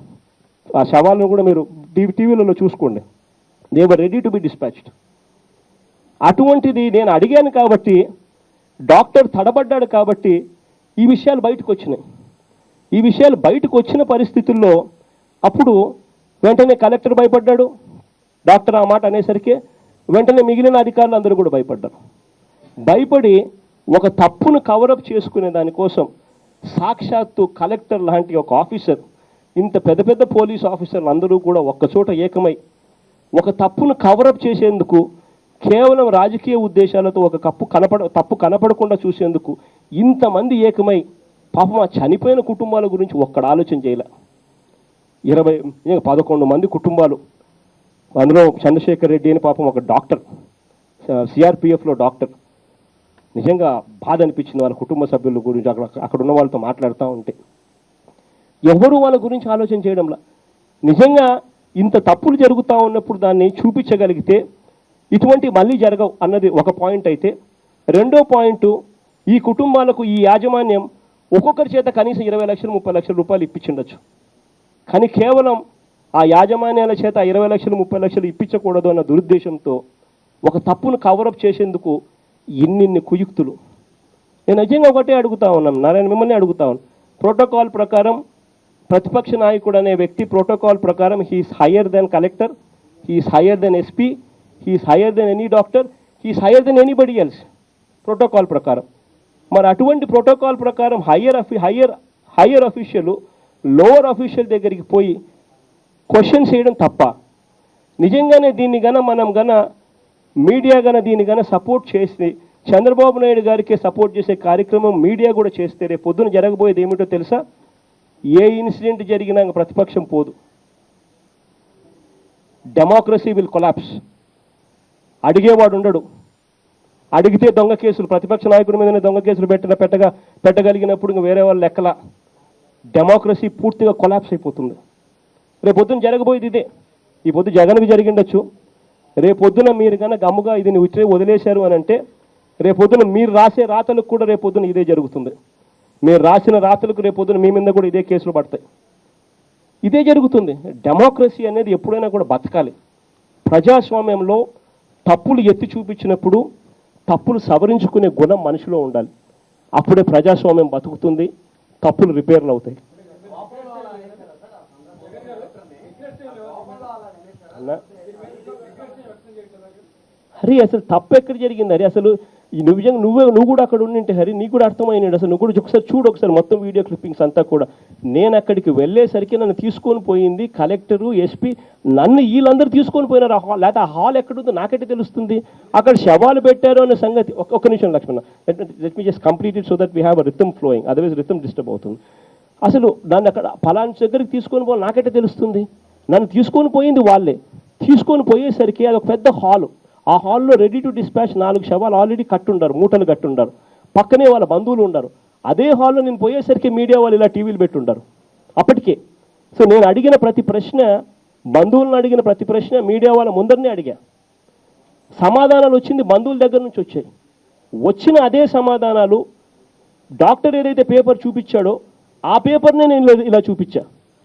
ఆ శవాలను కూడా మీరు టీవీలలో చూసుకోండి. They were ready to be dispatched. అటువంటిది నేను అడిగాను కాబట్టి, డాక్టర్ తడబడ్డాడు కాబట్టి ఈ విషయాలు బయటకు వచ్చినాయి. ఈ విషయాలు బయటకు వచ్చిన పరిస్థితుల్లో అప్పుడు వెంటనే కలెక్టర్ భయపడ్డాడు. డాక్టర్ ఆ మాట అనేసరికి వెంటనే మిగిలిన అధికారులు అందరూ కూడా భయపడ్డారు. భయపడి ఒక తప్పును కవరప్ చేసుకునే దానికోసం సాక్షాత్తు కలెక్టర్ లాంటి ఒక ఆఫీసర్, ఇంత పెద్ద పెద్ద పోలీస్ ఆఫీసర్లు అందరూ కూడా ఒక్కచోట ఏకమై ఒక తప్పును కవరప్ చేసేందుకు, కేవలం రాజకీయ ఉద్దేశాలతో ఒక తప్పు కనపడకుండా చూసేందుకు ఇంతమంది ఏకమై పాపం ఆ చనిపోయిన కుటుంబాల గురించి ఒక్కడ ఆలోచన చేయలే. 11 మంది కుటుంబాలు, అందులో చంద్రశేఖర్ రెడ్డి అని పాపం ఒక డాక్టర్, సిఆర్పిఎఫ్లో డాక్టర్. నిజంగా బాధ అనిపించింది వాళ్ళ కుటుంబ సభ్యుల గురించి. అక్కడ ఉన్న వాళ్ళతో మాట్లాడుతూ ఉంటే ఎవరు వాళ్ళ గురించి ఆలోచన చేయడంలా. నిజంగా ఇంత తప్పులు జరుగుతూ ఉన్నప్పుడు దాన్ని చూపించగలిగితే ఇటువంటి మళ్ళీ జరగవు అన్నది ఒక పాయింట్ అయితే, రెండో పాయింట్, ఈ కుటుంబాలకు ఈ యాజమాన్యం ఒక్కొక్కరి చేత కనీసం 20 లక్షలు 30 లక్షల రూపాయలు ఇప్పించుండొచ్చు. కానీ కేవలం ఆ యాజమాన్యాల చేత 20 లక్షలు 30 లక్షలు ఇప్పించకూడదు అన్న దురుద్దేశంతో ఒక తప్పును కవరప్ చేసేందుకు ఇన్నిన్ని కుయుక్తులు. నేను నిజంగా ఒకటే అడుగుతా ఉన్నాను, నారాయణ మిమ్మల్ని అడుగుతా ఉన్నాను. ప్రోటోకాల్ ప్రకారం ప్రతిపక్ష నాయకుడు అనే వ్యక్తి ప్రోటోకాల్ ప్రకారం he's higher than collector, he's higher than SP, he's higher than any doctor, he's higher than anybody else protocol ప్రకారం. మరి అటువంటి ప్రోటోకాల్ ప్రకారం హయ్యర్ అఫీషియల్ లోవర్ అఫీషియల్ దగ్గరికి పోయి క్వశ్చన్ చేయడం తప్ప? నిజంగానే దీన్ని మనం మీడియా దీన్ని సపోర్ట్ చేసి చంద్రబాబు నాయుడు గారికి సపోర్ట్ చేసే కార్యక్రమం మీడియా కూడా చేస్తే రేపు పొద్దున జరగబోయేది ఏమిటో తెలుసా? ఏ ఇన్సిడెంట్ జరిగినా ప్రతిపక్షం పోదు. Democracy will collapse. అడిగేవాడు ఉండడు. అడిగితే దొంగ కేసులు, ప్రతిపక్ష నాయకుడి మీదనే దొంగ కేసులు పెట్టగలిగినప్పుడు ఇంకా వేరే వాళ్ళు లెక్కల డెమోక్రసీ పూర్తిగా కొలాప్స్ అయిపోతుంది. రేపొద్దున జరగబోయేది ఇదే. ఈ పొద్దు జగన్కి జరిగిండొచ్చు, రేపొద్దున మీరు గమ్ముగా ఇది ఉచ్చే వదిలేశారు అని అంటే రేపొద్దున మీరు రాసే రాతలకు కూడా రేపొద్దున ఇదే జరుగుతుంది. మీరు రాసిన రాతలకు రేపొద్దున మీ మీద కూడా ఇదే కేసులు పడతాయి. ఇదే జరుగుతుంది. డెమోక్రసీ అనేది ఎప్పుడైనా కూడా బతకాలి. ప్రజాస్వామ్యంలో తప్పులు ఎత్తి చూపించినప్పుడు తప్పులు సవరించుకునే గుణం మనిషిలో ఉండాలి. అప్పుడే ప్రజాస్వామ్యం బతుకుతుంది, తప్పులు రిపేర్లు అవుతాయి. హరి అసలు తప్పు ఎక్కడ జరిగింది? హరి అసలు నువ్వు కూడా అక్కడ ఉండింటే హరి నీకు కూడా అర్థమైనాడు. అసలు నువ్వు కూడా ఒకసారి మొత్తం వీడియో క్లిప్పింగ్స్ అంతా కూడా. నేను అక్కడికి వెళ్ళేసరికి నన్ను తీసుకొని పోయింది కలెక్టరు, ఎస్పీ, నన్ను వీళ్ళందరూ తీసుకొని పోయినారు. ఆ హాల్, లేకపోతే ఆ హాల్ ఎక్కడుందో నాకైతే తెలుస్తుంది. అక్కడ శవాలు పెట్టారు అనే సంగతి ఒక్క నిమిషం Lakshmana, let me just complete it so that we have a rhythm flowing, otherwise rhythm disturb అవుతుంది. అసలు నన్ను అక్కడ ఫలానా దగ్గరికి తీసుకొని పోవాలి నాకైతే తెలుస్తుంది. నన్ను తీసుకొని పోయింది వాళ్ళే. తీసుకొని పోయేసరికి అది ఒక పెద్ద హాలు. ఆ హాల్లో రెడీ టు డిస్పాచ్ 4 శవాలు ఆల్రెడీ కట్టుండారు, మూటలు కట్టుండారు. పక్కనే వాళ్ళ బంధువులు ఉన్నారు. అదే హాల్లో నేను పోయేసరికి మీడియా వాళ్ళు ఇలా టీవీలు పెట్టుండారు అప్పటికే. సో నేను అడిగిన ప్రతి ప్రశ్న, బంధువులను అడిగిన ప్రతి ప్రశ్న మీడియా వాళ్ళ ముందరనే అడిగా. సమాధానాలు వచ్చింది బంధువుల దగ్గర నుంచి వచ్చాయి. వచ్చిన అదే సమాధానాలు డాక్టర్ ఏదైతే పేపర్ చూపించాడో ఆ పేపర్నే నేను ఇలా చూపించా.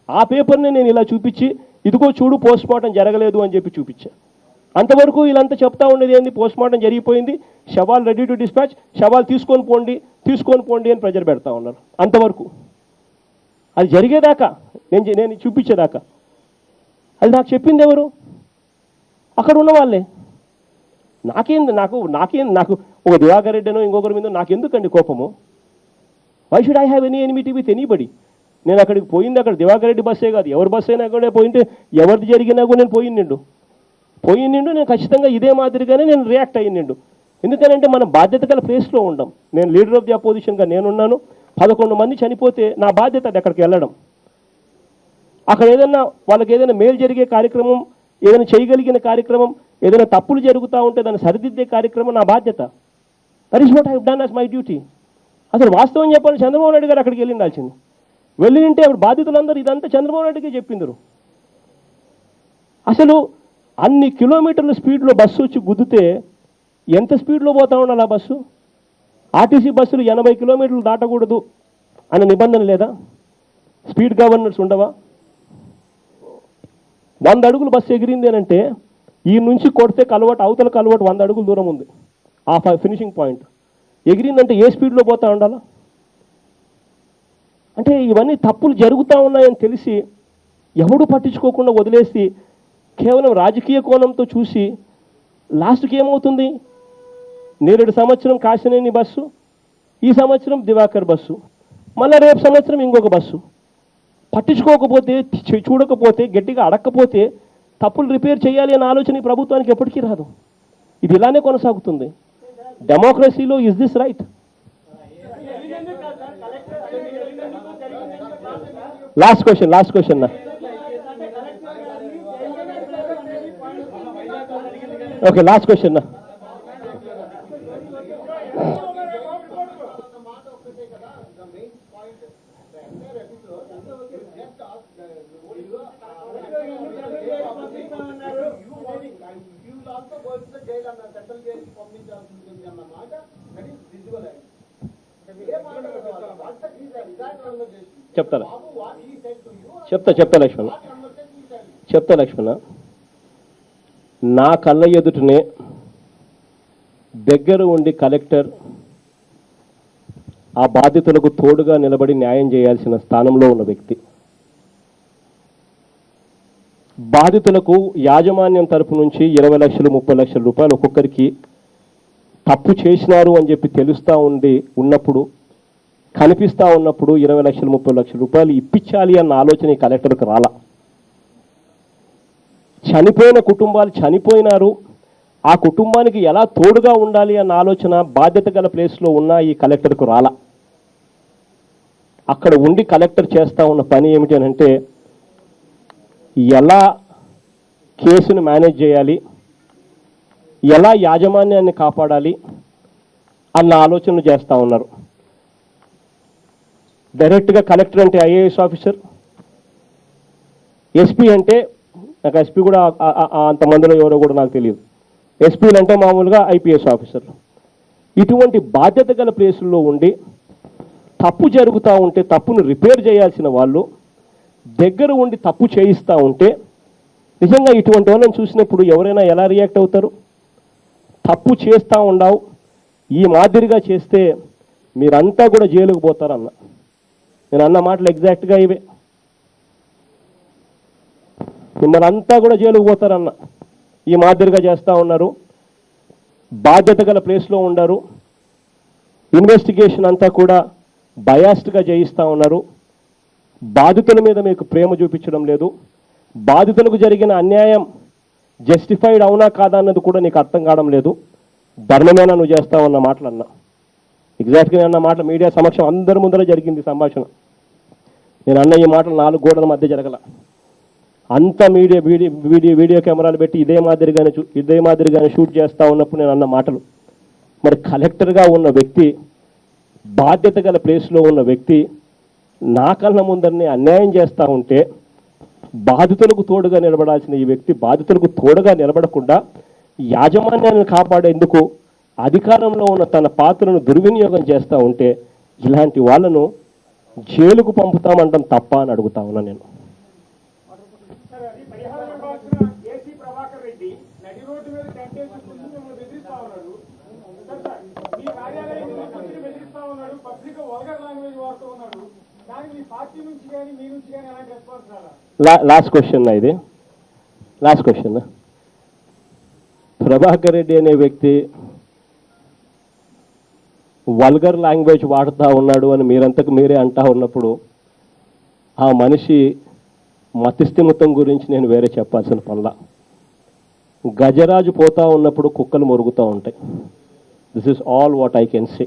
ఆ పేపర్నే నేను ఇలా చూపించి ఇదిగో చూడు పోస్ట్ మార్టం జరగలేదు అని చెప్పి చూపించా. అంతవరకు వీళ్ళంతా చెప్తా ఉండేది ఏంది? పోస్ట్ మార్టం జరిగిపోయింది, శవాలు రెడీ టు డిస్పాచ్, శవాలు తీసుకొని పోండి అని ప్రెజర్ పెడతా ఉన్నారు. అంతవరకు అది జరిగేదాకా, నేను చూపించేదాకా అది నాకు చెప్పింది ఎవరు? అక్కడ ఉన్న వాళ్ళే. నాకు ఒక దివాకర్ రెడ్డినో ఇంకొకరి మీద నాకెందుకండి కోపము? Why should I have any enmity with anybody? నేను అక్కడికి పోయింది, అక్కడ దివాకర్ రెడ్డి బస్సే కాదు, ఎవరి బస్సు అయినా కూడా పోయింటే ఎవరిది జరిగినా కూడా నేను పోయినిండు. నేను ఖచ్చితంగా ఇదే మాదిరిగానే నేను రియాక్ట్ అయ్యిండు. ఎందుకనంటే మనం బాధ్యత గల ప్లేస్లో ఉండం. నేను లీడర్ ఆఫ్ ది అపోజిషన్గా నేనున్నాను. 11 మంది చనిపోతే నా బాధ్యత అది అక్కడికి వెళ్ళడం. అక్కడ ఏదైనా వాళ్ళకి ఏదైనా మేలు జరిగే కార్యక్రమం, ఏదైనా చేయగలిగిన కార్యక్రమం, ఏదైనా తప్పులు జరుగుతూ ఉంటే దాన్ని సరిదిద్దే కార్యక్రమం నా బాధ్యత. That is what I have done as my duty. అసలు వాస్తవం చెప్పాలి, చంద్రబాబు నాయుడు గారు అక్కడికి వెళ్ళిండాల్సింది. వెళ్ళి ఉంటే అప్పుడు బాధితులందరూ ఇదంతా చంద్రబాబు నాయుడుకే చెప్పిందరు. అసలు అన్ని కిలోమీటర్ల స్పీడ్లో బస్సు వచ్చి గుద్దితే ఎంత స్పీడ్లో పోతా ఉండాలి ఆ బస్సు? ఆర్టీసీ బస్సులు 80 కిలోమీటర్లు దాటకూడదు అనే నిబంధన లేదా? స్పీడ్ గవర్నర్స్ ఉండవా? 100 అడుగులు బస్సు ఎగిరింది అని అంటే ఈ నుంచి కొడితే కలవట్, అవతల కలవట్ 100 అడుగులు దూరం ఉంది ఆ ఫినిషింగ్ పాయింట్. ఎగిరిందంటే ఏ స్పీడ్లో పోతా ఉండాలా? అంటే ఇవన్నీ తప్పులు జరుగుతూ ఉన్నాయని తెలిసి ఎవడు పట్టించుకోకుండా వదిలేసి కేవలం రాజకీయ కోణంతో చూసి లాస్ట్కి ఏమవుతుంది? నేరేడు సంవత్సరం కాశినేని బస్సు, ఈ సంవత్సరం దివాకర్ బస్సు, మళ్ళీ రేపు సంవత్సరం ఇంకొక బస్సు. పట్టించుకోకపోతే, చూడకపోతే, గట్టిగా అడక్కపోతే తప్పులు రిపేర్ చేయాలి అనే ఆలోచన ఈ ప్రభుత్వానికి ఎప్పటికీ రాదు. ఇది ఇలానే కొనసాగుతుంది. డెమోక్రసీలో is this right? Last question నా. ఓకే, లాస్ట్ క్వశ్చన్ నా. చెప్తా లక్ష్మణ. నా కళ్ళ ఎదుటనే దగ్గర ఉండి కలెక్టర్ ఆ బాధితులకు తోడుగా నిలబడి న్యాయం చేయాల్సిన స్థానంలో ఉన్న వ్యక్తి, బాధితులకు యాజమాన్యం తరపు నుంచి 20 లక్షలు 30 లక్షల రూపాయలు ఒక్కొక్కరికి తప్పు చేసినారు అని చెప్పి ఉన్నప్పుడు కనిపిస్తూ ఉన్నప్పుడు 20 లక్షలు 30 లక్షల రూపాయలు ఇప్పించాలి అన్న ఆలోచన ఈ కలెక్టర్కి రాలా. చనిపోయిన కుటుంబాలు చనిపోయినారు, ఆ కుటుంబానికి ఎలా తోడుగా ఉండాలి అన్న ఆలోచన బాధ్యత గల ప్లేస్లో ఉన్న ఈ కలెక్టర్కు రాలా. అక్కడ ఉండి కలెక్టర్ చేస్తూ ఉన్న పని ఏమిటి అని అంటే ఎలా కేసును మేనేజ్ చేయాలి, ఎలా యాజమాన్యాన్ని కాపాడాలి అన్న ఆలోచనలు చేస్తూ ఉన్నారు. డైరెక్ట్గా కలెక్టర్ అంటే ఐఏఎస్ ఆఫీసర్, ఎస్పీ అంటే నాకు ఎస్పీ కూడా అంతమందిలో ఎవరో కూడా నాకు తెలియదు. ఎస్పీలు అంటే మామూలుగా ఐపీఎస్ ఆఫీసర్. ఇటువంటి బాధ్యత గల ప్లేసుల్లో ఉండి తప్పు జరుగుతూ ఉంటే తప్పును రిపేర్ చేయాల్సిన వాళ్ళు దగ్గర ఉండి తప్పు చేయిస్తూ ఉంటే నిజంగా ఇటువంటి వాళ్ళని చూసినప్పుడు ఎవరైనా ఎలా రియాక్ట్ అవుతారు? తప్పు చేస్తూ ఉండవు, ఈ మాదిరిగా చేస్తే మీరంతా కూడా జైలుకు పోతారన్న. నేను అన్న మాటలు ఎగ్జాక్ట్గా ఇవే. మిమ్మల్ని అంతా కూడా జైలుకు పోతారన్న. ఈ మాదిరిగా చేస్తూ ఉన్నారు, బాధ్యత గల ప్లేస్లో ఉన్నారు, ఇన్వెస్టిగేషన్ అంతా కూడా బయాస్డ్గా చేయిస్తూ ఉన్నారు, బాధితుల మీద మీకు ప్రేమ చూపించడం లేదు, బాధితులకు జరిగిన అన్యాయం జస్టిఫైడ్ అవునా కాదా అన్నది కూడా నీకు అర్థం కావడం లేదు, ధర్మమేనా నువ్వు చేస్తావన్న మాటలు అన్నా. ఎగ్జాక్ట్గా నేను అన్న మాటలు మీడియా సమక్షం అందరి ముందర జరిగింది సంభాషణ. నేను అన్న ఈ మాటలు 4 గోడల మధ్య జరగల. అంత వీడియో కెమెరాలు పెట్టి ఇదే మాదిరిగానే షూట్ చేస్తూ ఉన్నప్పుడు నేను అన్న మాటలు. మరి కలెక్టర్గా ఉన్న వ్యక్తి, బాధ్యత గల ప్లేస్లో ఉన్న వ్యక్తి నా కళ్ళ ముందరనే అన్యాయం చేస్తూ ఉంటే బాధితులకు తోడుగా నిలబడాల్సిన ఈ వ్యక్తి బాధితులకు తోడుగా నిలబడకుండా యాజమాన్యాన్ని కాపాడేందుకు అధికారంలో ఉన్న తన పాత్రను దుర్వినియోగం చేస్తూ ఉంటే ఇలాంటి వాళ్ళను జైలుకు పంపుతామంటాం తప్ప అని అడుగుతా ఉన్నా నేను. లాస్ట్ క్వశ్చన్ ఇది, లాస్ట్ క్వశ్చన్. ప్రభాకర్ రెడ్డి అనే వ్యక్తి వల్గర్ లాంగ్వేజ్ వాడుతూ ఉన్నాడు అని మీరంతకు మీరే అంటా ఉన్నప్పుడు ఆ మనిషి మతిస్థిమితం గురించి నేను వేరే చెప్పాల్సిన పనుల. గజరాజు పోతూ ఉన్నప్పుడు కుక్కలు మొరుగుతూ ఉంటాయి. This is all what I can say.